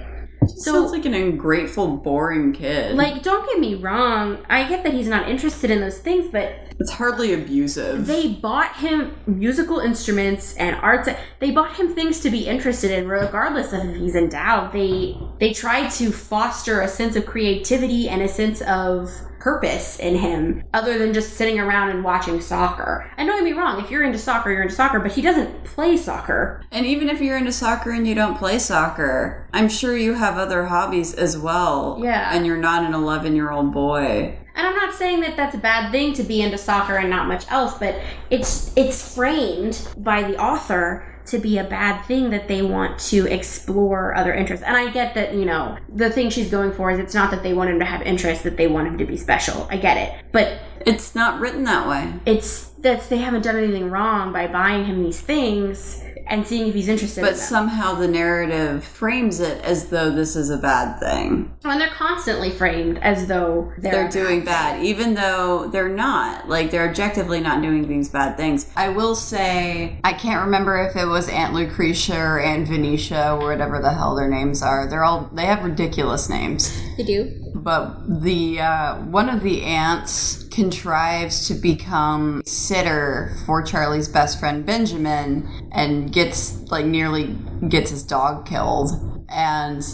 Sounds like an ungrateful, boring kid. Like, don't get me wrong. I get that he's not interested in those things, but it's hardly abusive. They bought him musical instruments and arts. They bought him things to be interested in, regardless of if he's endowed. They tried to foster a sense of creativity and a sense of purpose in him, other than just sitting around and watching soccer. And don't get me wrong, if you're into soccer, you're into soccer, but he doesn't play soccer. And even if you're into soccer and you don't play soccer, I'm sure you have other hobbies as well. Yeah. And you're not an 11-year-old boy. And I'm not saying that that's a bad thing to be into soccer and not much else, but it's framed by the author to be a bad thing, that they want to explore other interests. And I get that, the thing she's going for is it's not that they want him to have interests, that they want him to be special. I get it. But it's not written that way. They haven't done anything wrong by buying him these things and seeing if he's interested in them. But somehow the narrative frames it as though this is a bad thing. And they're constantly framed as though they're doing bad, even though they're not. Like, they're objectively not doing these bad things. I will say, I can't remember if it was Aunt Lucretia or Aunt Venetia or whatever the hell their names are. They have ridiculous names. They do. But the one of the aunts contrives to become sitter for Charlie's best friend Benjamin and nearly gets his dog killed. And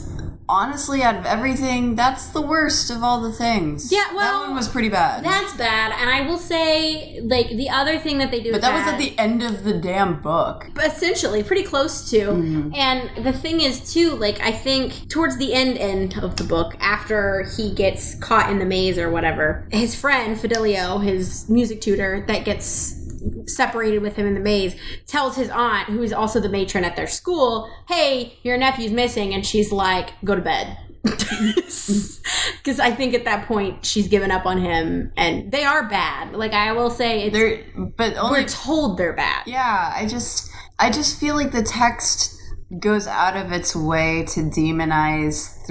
honestly, out of everything, that's the worst of all the things. Yeah, well, that one was pretty bad. That's bad. And I will say, the other thing that they do, but that was at the end of the damn book. Essentially, pretty close to. Mm-hmm. And the thing is, too, I think towards the end of the book, after he gets caught in the maze or whatever, his friend Fidelio, his music tutor that gets separated with him in the maze, tells his aunt, who is also the matron at their school, hey, your nephew's missing. And she's like, go to bed. Because I think at that point she's given up on him, and they are bad. I will say, we're told they're bad. Yeah, I just feel like the text goes out of its way to demonize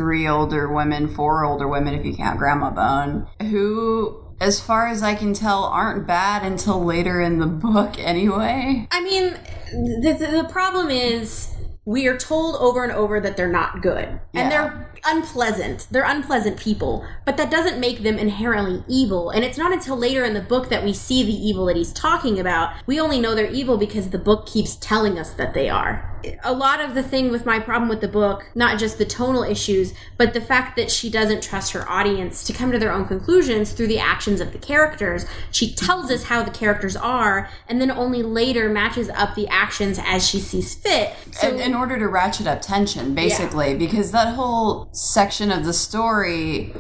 4 older women if you count Grandma Bone, who, as far as I can tell, aren't bad until later in the book anyway. I mean, the problem is we are told over and over that they're not good. Yeah. And they're unpleasant. They're unpleasant people. But that doesn't make them inherently evil. And it's not until later in the book that we see the evil that he's talking about. We only know they're evil because the book keeps telling us that they are. A lot of the thing with my problem with the book, not just the tonal issues, but the fact that she doesn't trust her audience to come to their own conclusions through the actions of the characters. She tells us how the characters are, and then only later matches up the actions as she sees fit. So, in order to ratchet up tension, basically, because that whole section of the story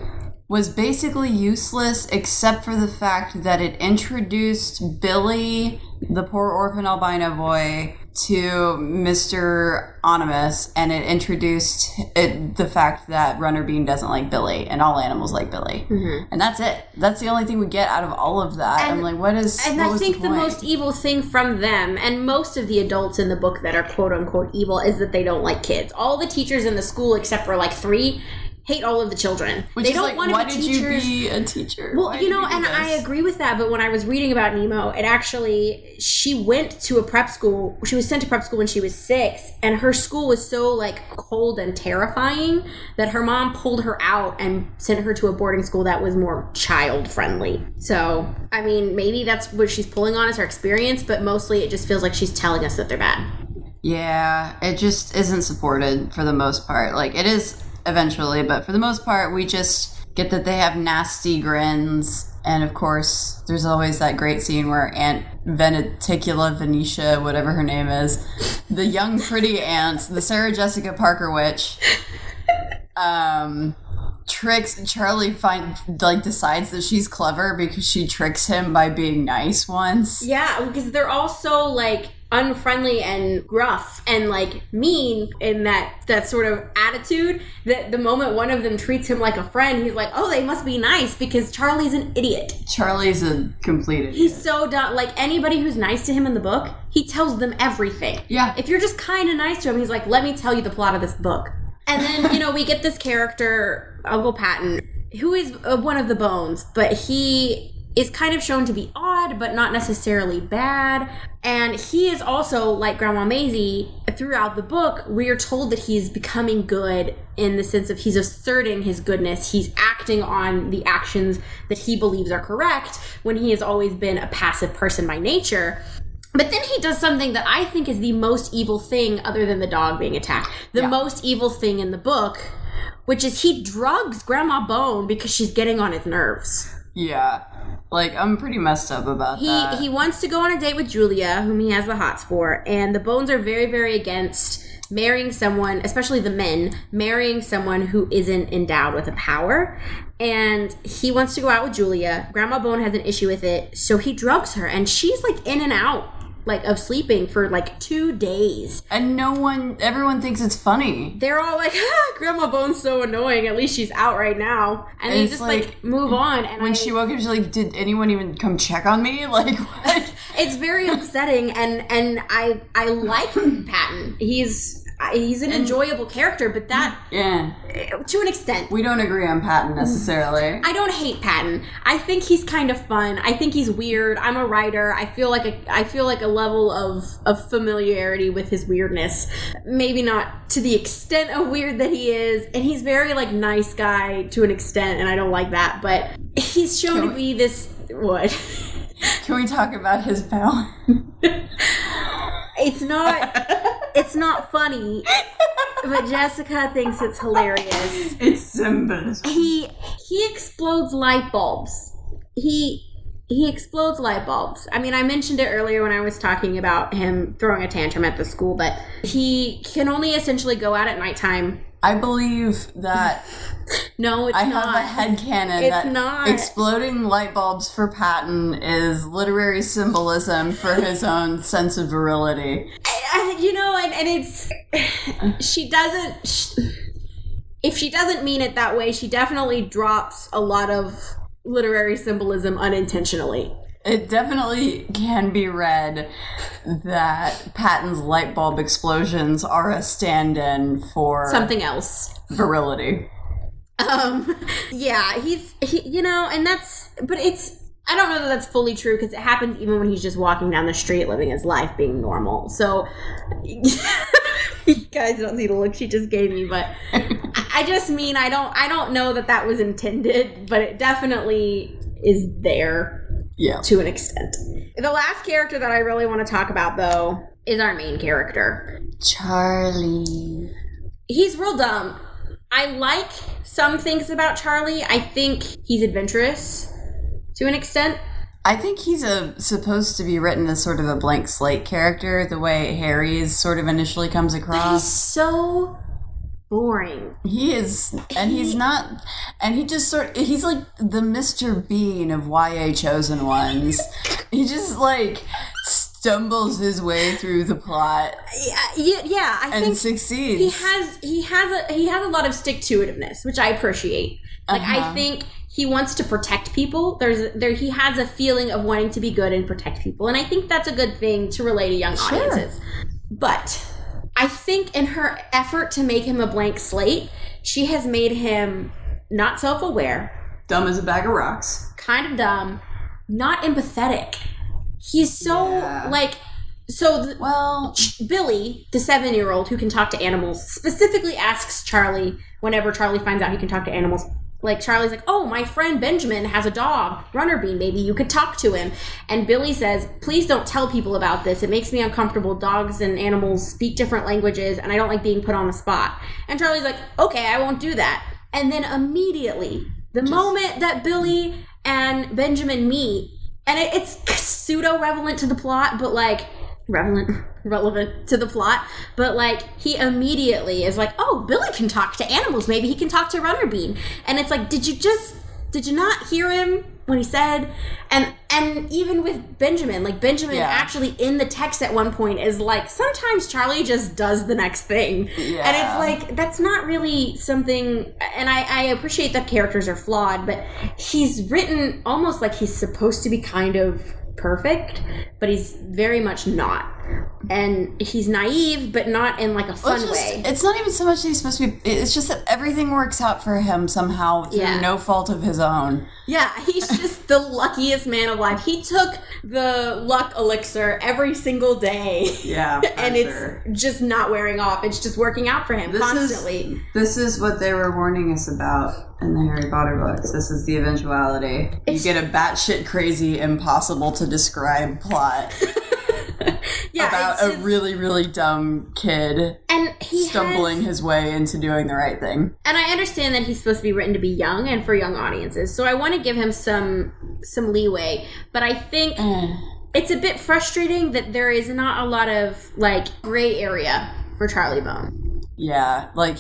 was basically useless except for the fact that it introduced Billy, the poor orphan albino boy, to Mr. Onimus, and it introduced the fact that Runner Bean doesn't like Billy, and all animals like Billy. Mm-hmm. And that's it. That's the only thing we get out of all of that. And, I'm like, what is And what I think the most evil thing from them, and most of the adults in the book that are quote-unquote evil, is that they don't like kids. All the teachers in the school, except for 3, hate all of the children. Which they is don't want to why be did teachers. you be a teacher? Well, and I agree with that, but when I was reading about Nemo, she went to a prep school. She was sent to prep school when she was 6, and her school was so cold and terrifying that her mom pulled her out and sent her to a boarding school that was more child friendly. So, I mean, maybe that's what she's pulling on as her experience, but mostly it just feels like she's telling us that they're bad. Yeah, it just isn't supported for the most part. It is eventually, but for the most part we just get that they have nasty grins, and of course there's always that great scene where Aunt Venetia, whatever her name is, the young pretty aunt, the Sarah Jessica Parker witch, tricks Charlie, decides that she's clever because she tricks him by being nice once. Yeah, because they're all so unfriendly and gruff and mean in that sort of attitude, that the moment one of them treats him like a friend, he's like, oh, they must be nice because Charlie's an idiot. Charlie's a complete idiot. He's so dumb. Anybody who's nice to him in the book, he tells them everything. Yeah. If you're just kind of nice to him, he's like, let me tell you the plot of this book. And then, we get this character, Uncle Patton, who is one of the Bones, but he is kind of shown to be odd, but not necessarily bad. And he is also, like Grandma Maisie, throughout the book, we are told that he's becoming good in the sense of he's asserting his goodness. He's acting on the actions that he believes are correct when he has always been a passive person by nature. But then he does something that I think is the most evil thing, other than the dog being attacked. The most evil thing in the book, which is he drugs Grandma Bone because she's getting on his nerves. Yeah. I'm pretty messed up about that. He wants to go on a date with Julia, whom he has the hots for, and the Bones are very, very against marrying someone, especially the men, marrying someone who isn't endowed with a power. And he wants to go out with Julia. Grandma Bone has an issue with it, so he drugs her, and she's in and out like of sleeping for like 2 days. And everyone thinks it's funny. They're all like, Grandma Bone's so annoying. At least she's out right now. And they just like move on. And when she woke up, she's like, did anyone even come check on me? Like, what? It's very upsetting. And I like Patton. He's an enjoyable character, but that to an extent. We don't agree on Patton necessarily. I don't hate Patton. I think he's kind of fun. I think he's weird. I'm a writer. I feel like a level of familiarity with his weirdness. Maybe not to the extent of weird that he is. And he's very like nice guy to an extent, and I don't like that. But he's shown to be this what? Can we talk about his power? It's not funny, but Jessica thinks it's hilarious. It's symbolism. He explodes light bulbs. He explodes light bulbs. I mean, I mentioned it earlier when I was talking about him throwing a tantrum at the school, but he can only essentially go out at nighttime. I believe that. No, it's not. I have a headcanon that not. Exploding light bulbs for Patton is literary symbolism for his own sense of virility. And it's... She doesn't... If she doesn't mean it that way, she definitely drops a lot of literary symbolism unintentionally. It definitely can be read that Patton's light bulb explosions are a stand-in for... something else. Virility. Yeah, and that's... But it's... I don't know that that's fully true because it happens even when he's just walking down the street living his life being normal. So... You guys don't see the look she just gave me, but I just mean I don't know that was intended, but it definitely is there to an extent. The last character that I really want to talk about, though, is our main character. Charlie. He's real dumb. I like some things about Charlie. I think he's adventurous to an extent. I think he's supposed to be written as sort of a blank slate character, the way Harry's sort of initially comes across. But he's so boring. He is, and he's not, and he just he's like the Mr. Bean of YA Chosen Ones. He just like stumbles his way through the plot. Yeah, I think succeeds. He has a lot of stick-to-itiveness, which I appreciate. Like I think he wants to protect people. He has a feeling of wanting to be good and protect people, and I think that's a good thing to relay to young audiences. But I think in her effort to make him a blank slate, she has made him not self-aware, dumb as a bag of rocks, kind of dumb, not empathetic. He's so Billy, the 7-year-old who can talk to animals, specifically asks Charlie whenever Charlie finds out he can talk to animals. Like, Charlie's like, oh, my friend Benjamin has a dog, Runnerbean, maybe you could talk to him. And Billy says, please don't tell people about this. It makes me uncomfortable. Dogs and animals speak different languages, and I don't like being put on the spot. And Charlie's like, okay, I won't do that. And then immediately, the moment that Billy and Benjamin meet, and it's pseudo-relevant to the plot, but like, relevant to the plot, but like he immediately is like, oh, Billy can talk to animals, maybe he can talk to Runnerbean. And it's like, did you not hear him when he said? And even with Benjamin, like Benjamin actually in the text at one point is like, sometimes Charlie just does the next thing. And it's like, that's not really something. And I appreciate that characters are flawed, but he's written almost like he's supposed to be kind of perfect, but he's very much not. And he's naive, but not in like a fun way. It's not even so much that he's supposed to be, it's just that everything works out for him somehow through no fault of his own. Yeah, he's just the luckiest man alive. He took the luck elixir every single day. Yeah, and it's just not wearing off. It's just working out for him constantly. This is what they were warning us about in the Harry Potter books. This is the eventuality. You get a batshit crazy, impossible to describe plot. About a really, really dumb kid and stumbling his way into doing the right thing. And I understand that he's supposed to be written to be young and for young audiences, so I want to give him some leeway. But I think it's a bit frustrating that there is not a lot of like gray area for Charlie Bone. Yeah, like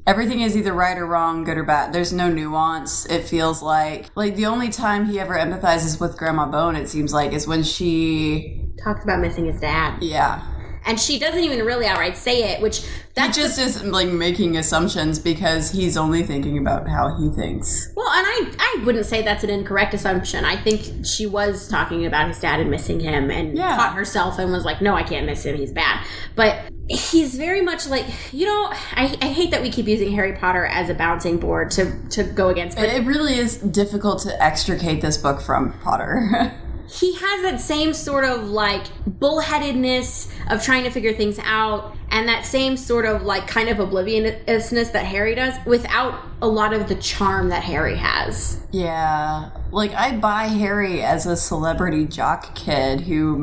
everything is either right or wrong, good or bad. There's no nuance, it feels like. Like, the only time he ever empathizes with Grandma Bone, it seems like, is when she talks about missing his dad. Yeah. And she doesn't even really outright say it, which He just is like making assumptions because he's only thinking about how he thinks. Well, and I wouldn't say that's an incorrect assumption. I think she was talking about his dad and missing him and caught herself and was like, no, I can't miss him. He's bad. But he's very much like, I hate that we keep using Harry Potter as a bouncing board to go against. But it really is difficult to extricate this book from Potter. He has that same sort of like bullheadedness of trying to figure things out, and that same sort of like kind of obliviousness that Harry does without a lot of the charm that Harry has. Yeah. Like, I buy Harry as a celebrity jock kid who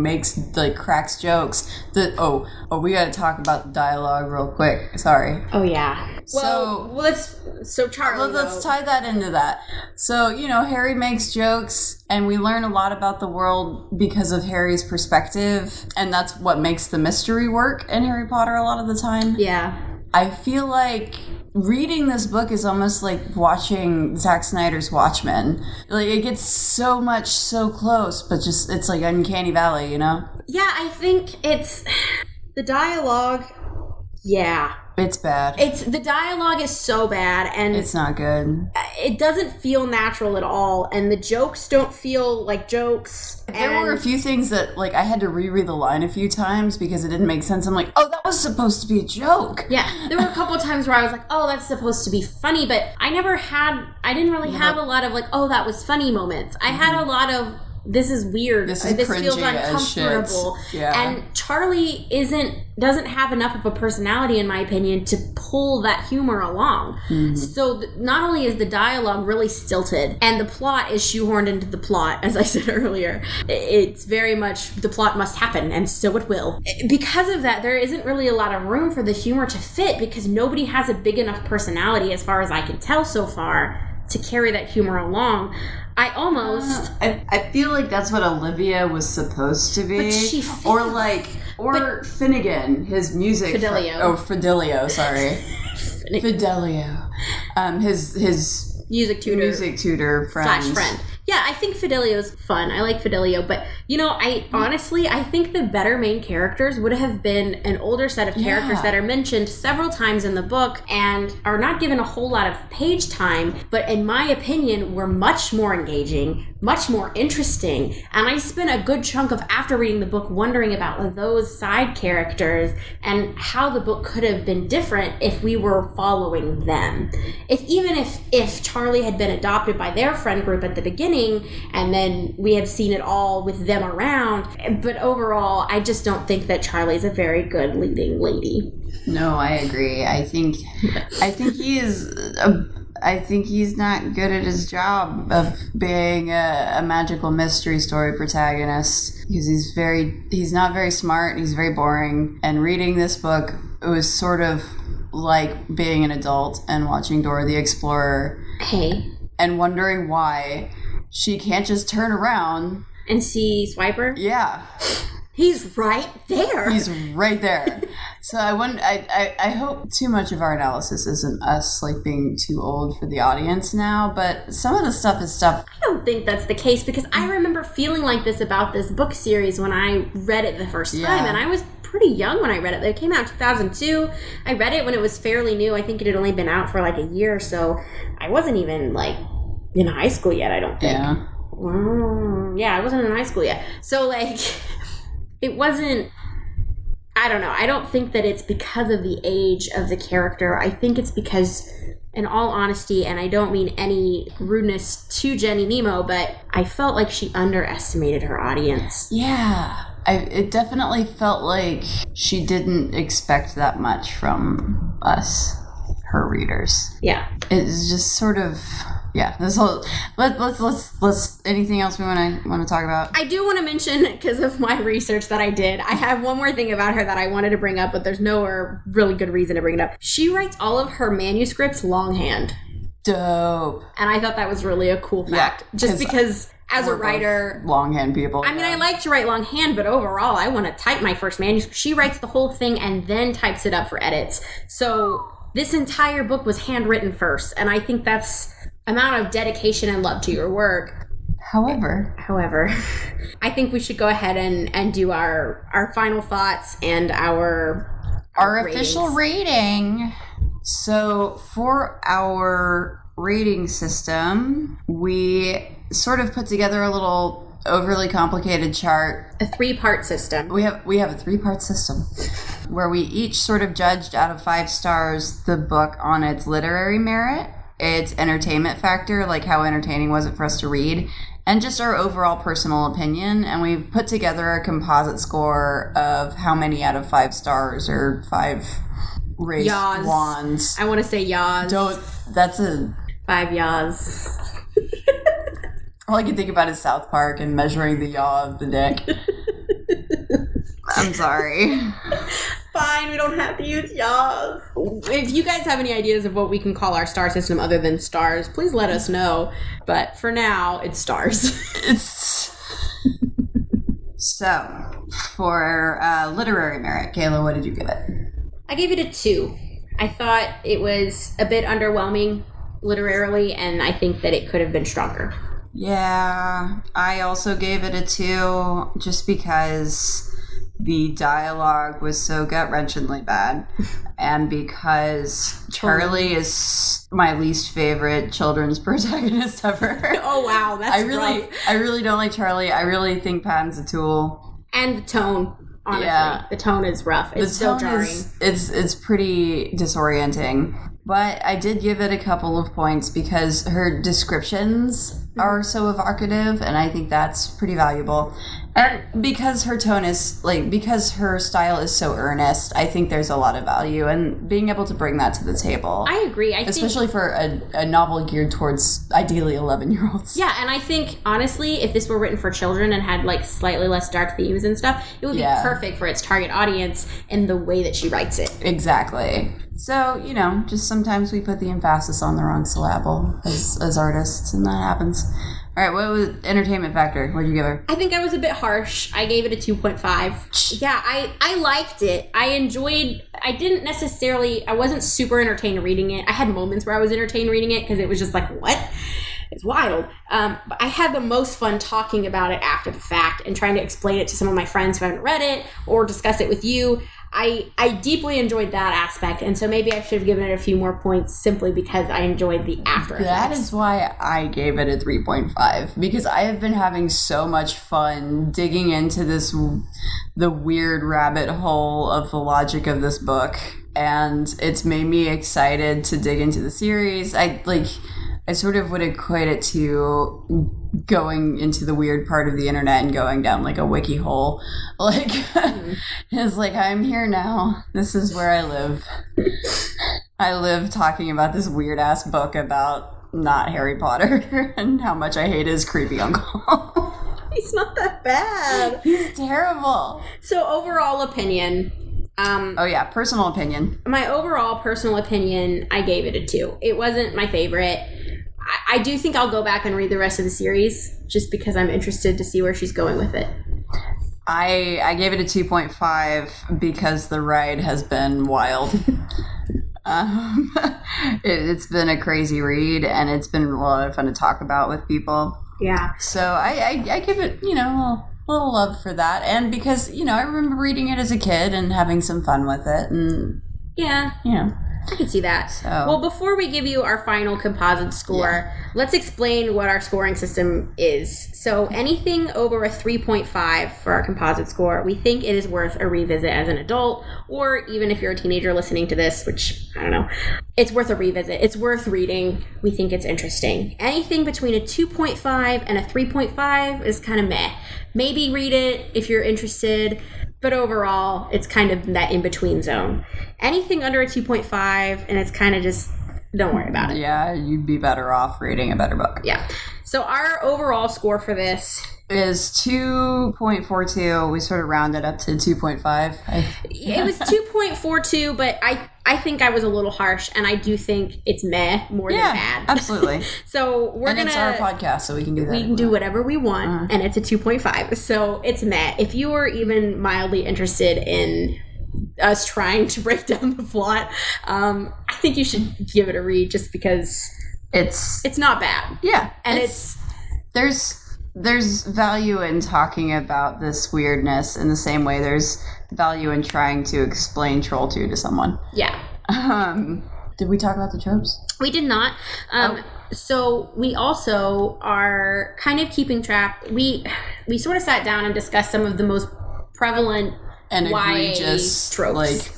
cracks jokes. We gotta talk about the dialogue real quick. Sorry. Oh, yeah. Let's tie that into that. So, Harry makes jokes, and we learn a lot about the world because of Harry's perspective, and that's what makes the mystery work in Harry Potter a lot of the time. Yeah. I feel like reading this book is almost like watching Zack Snyder's Watchmen. Like, it gets so much so close, but just it's like uncanny valley, Yeah, I think it's the dialogue. Yeah. It's bad. The dialogue is so bad, and it's not good. It doesn't feel natural at all, and the jokes don't feel like jokes. There were a few things that like I had to reread the line a few times because it didn't make sense. I'm like, oh, that was supposed to be a joke. Yeah, there were a couple of times where I was like, oh, that's supposed to be funny, but I didn't really have a lot of like, oh, that was funny moments. I had a lot of, this is weird. This feels uncomfortable. Yeah. And Charlie doesn't have enough of a personality, in my opinion, to pull that humor along. Mm-hmm. So not only is the dialogue really stilted, and the plot is shoehorned into the plot, as I said earlier, it's very much the plot must happen, and so it will. Because of that, there isn't really a lot of room for the humor to fit, because nobody has a big enough personality, as far as I can tell so far, to carry that humor along. I feel like that's what Olivia was supposed to be. But she failed. Or Finnegan, his music. Fidelio. Sorry. Fidelio. His music tutor friend. Yeah, I think Fidelio's fun. I like Fidelio, but I think the better main characters would have been an older set of characters that are mentioned several times in the book and are not given a whole lot of page time, but in my opinion were much more engaging, much more interesting, and I spent a good chunk of after reading the book wondering about those side characters and how the book could have been different if we were following them. If Charlie had been adopted by their friend group at the beginning, and then we had seen it all with them around. But overall, I just don't think that Charlie's a very good leading lady. No, I agree. I think he is. I think he's not good at his job of being a magical mystery story protagonist because he's not very smart. He's very boring. And reading this book, it was sort of like being an adult and watching Dora the Explorer. Hey. And wondering why she can't just turn around and see Swiper. Yeah. He's right there. He's right there. So I hope too much of our analysis isn't us like being too old for the audience now, but some of the stuff is stuff. I don't think that's the case because I remember feeling like this about this book series when I read it the first time, and I was pretty young when I read it. It came out in 2002. I read it when it was fairly new. I think it had only been out for like a year, so I wasn't even like in high school yet, I don't think. Yeah. Yeah, I wasn't in high school yet. So like it wasn't, I don't know. I don't think that it's because of the age of the character. I think it's because, in all honesty, and I don't mean any rudeness to Jenny Nemo, but I felt like she underestimated her audience. Yeah. It definitely felt like she didn't expect that much from us, her readers. Yeah. It's just sort of... Yeah, this whole let's anything else we want to talk about? I do want to mention, because of my research that I did, I have one more thing about her that I wanted to bring up, but there's no really good reason to bring it up. She writes all of her manuscripts longhand. Dope. And I thought that was really a cool fact, just because as a writer, longhand people. I mean, I like to write longhand, but overall, I want to type my first manuscript. She writes the whole thing and then types it up for edits. So this entire book was handwritten first, and I think that's amount of dedication and love to your work. However, I think we should go ahead and do our final thoughts and our official rating. So for our rating system, we sort of put together a little overly complicated chart. A 3-part system. We have a 3-part system where we each sort of judged out of 5 stars the book on its literary merit, its entertainment factor, like how entertaining was it for us to read, and just our overall personal opinion. And we put together a composite score of how many out of 5 stars or 5 raised wands. I want to say yaws. That's a 5 yaws. All I can think about is South Park and measuring the yaw of the dick. I'm sorry. Fine, we don't have to use yaws. If you guys have any ideas of what we can call our star system other than stars, please let us know. But for now, it's stars. So, for literary merit, Kayla, what did you give it? I gave it a 2. I thought it was a bit underwhelming literarily, and I think that it could have been stronger. Yeah, I also gave it a 2 just because the dialogue was so gut-wrenchingly bad, and because Charlie is my least favorite children's protagonist ever. Oh wow, that's rough. I really don't like Charlie. I really think Patton's a tool. And the tone, honestly, the tone is rough. It's so jarring. It's pretty disorienting. But I did give it a couple of points because her descriptions are so evocative, and I think that's pretty valuable. And because her tone is, because her style is so earnest, I think there's a lot of value in being able to bring that to the table. I agree. Especially for a novel geared towards, ideally, 11-year-olds. Yeah, and I think, honestly, if this were written for children and had, slightly less dark themes and stuff, it would be perfect for its target audience in the way that she writes it. Exactly. So, just sometimes we put the emphasis on the wrong syllable as artists, and that happens. All right, what was entertainment factor? What did you give her? I think I was a bit harsh. I gave it a 2.5. Yeah, I liked it. I wasn't super entertained reading it. I had moments where I was entertained reading it because it was just like, what? It's wild. But I had the most fun talking about it after the fact and trying to explain it to some of my friends who haven't read it or discuss it with you. I deeply enjoyed that aspect, and so maybe I should have given it a few more points simply because I enjoyed the after effects. That is why I gave it a 3.5, because I have been having so much fun digging into the weird rabbit hole of the logic of this book, and it's made me excited to dig into the series. I sort of would equate it to going into the weird part of the internet and going down a wiki hole. It's I'm here now. This is where I live. I live talking about this weird ass book about not Harry Potter and how much I hate his creepy uncle. He's not that bad. He's terrible. So overall opinion. Personal opinion. My overall personal opinion, I gave it a 2. It wasn't my favorite. I do think I'll go back and read the rest of the series just because I'm interested to see where she's going with it. I gave it a 2.5 because the ride has been wild. It's been a crazy read, and it's been a lot of fun to talk about with people. Yeah. So I give it, a little love for that. And because, I remember reading it as a kid and having some fun with it. And yeah. I can see that. So. Well, before we give you our final composite score, let's explain what our scoring system is. So anything over a 3.5 for our composite score, we think it is worth a revisit as an adult, or even if you're a teenager listening to this, which, I don't know, it's worth a revisit. It's worth reading. We think it's interesting. Anything between a 2.5 and a 3.5 is kind of meh. Maybe read it if you're interested. But overall, it's kind of that in-between zone. Anything under a 2.5, and it's kind of just, don't worry about it. Yeah, you'd be better off reading a better book. Yeah. So our overall score for this is 2.42. We sort of rounded up to 2.5. It was 2.42, but I think I was a little harsh, and I do think it's meh more than bad. Absolutely. So it's our podcast, so we can do that. We can do whatever we want, and it's a 2.5. So it's meh. If you were even mildly interested in us trying to break down the plot, I think you should give it a read just because it's not bad. Yeah. And there's value in talking about this weirdness in the same way there's value in trying to explain Troll 2 to someone. Yeah. Did we talk about the tropes? We did not. So we also are kind of keeping track. We sort of sat down and discussed some of the most prevalent and egregious tropes. Like,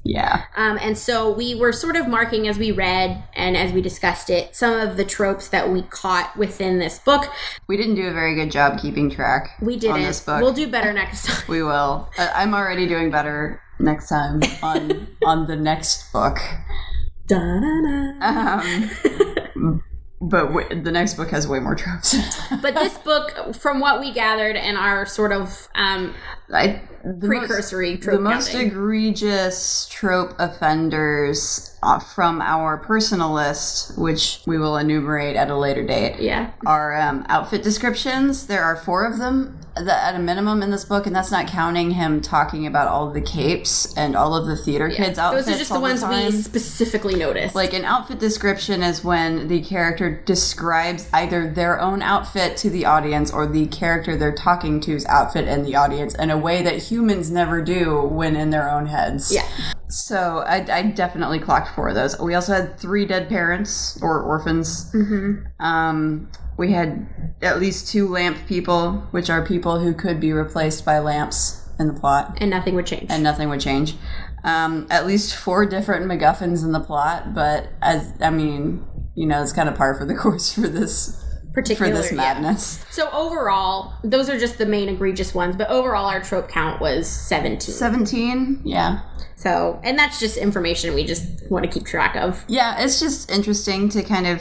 yeah. And so we were sort of marking as we read and as we discussed it, some of the tropes that we caught within this book. We didn't do a very good job keeping track. We didn't. On this book. We'll do better next time. We will. I'm already doing better next time on the next book. But the next book has way more tropes. But this book, from what we gathered in our sort of precursory trope the most counting. egregious trope offenders from our personal list, which we will enumerate at a later date, are outfit descriptions. There are 4 of them at a minimum in this book, and that's not counting him talking about all of the capes and all of the theater kids' outfits. Those are just the ones we specifically noticed. Like, an outfit description is when the character describes either their own outfit to the audience or the character they're talking to's outfit in the audience in a way that humans never do when in their own heads. Yeah. So I definitely clocked 4 of those. We also had 3 dead parents or orphans. Mm-hmm. We had at least 2 lamp people, which are people who could be replaced by lamps in the plot. And nothing would change. At least 4 different MacGuffins in the plot, but it's kind of par for the course for this madness. Yeah. So overall, those are just the main egregious ones, but overall our trope count was 17. 17? Yeah. So, and that's just information we just want to keep track of. Yeah, it's just interesting to kind of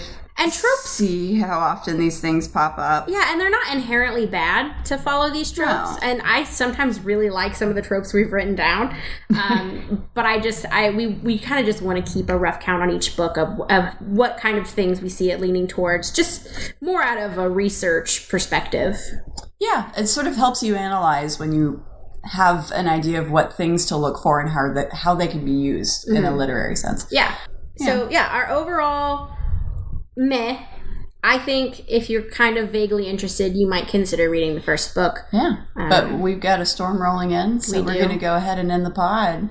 see how often these things pop up. Yeah, and they're not inherently bad to follow these tropes. No. And I sometimes really like some of the tropes we've written down. But we kind of just want to keep a rough count on each book of what kind of things we see it leaning towards, just more out of a research perspective. Yeah, it sort of helps you analyze when you have an idea of what things to look for and how they can be used in a literary sense. Yeah. So, our overall meh. I think if you're kind of vaguely interested, you might consider reading the first book. Yeah. But we've got a storm rolling in, so we're going to go ahead and end the pod.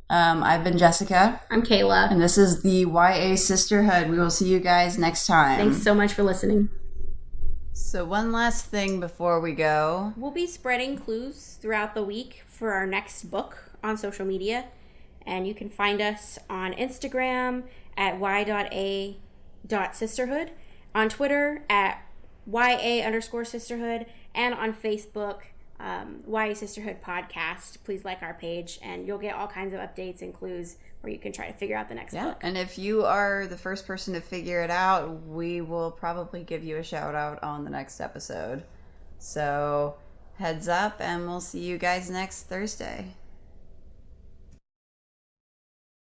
I've been Jessicca. I'm Kayla. And this is the YA Sisterhood. We will see you guys next time. Thanks so much for listening. So one last thing before we go. We'll be spreading clues throughout the week for our next book on social media. And you can find us on Instagram at y.a.sisterhood, on Twitter at YA_sisterhood, and on Facebook, YA Sisterhood Podcast. Please like our page, and you'll get all kinds of updates and clues where you can try to figure out the next book. And if you are the first person to figure it out, we will probably give you a shout out on the next episode. So heads up, and we'll see you guys next Thursday.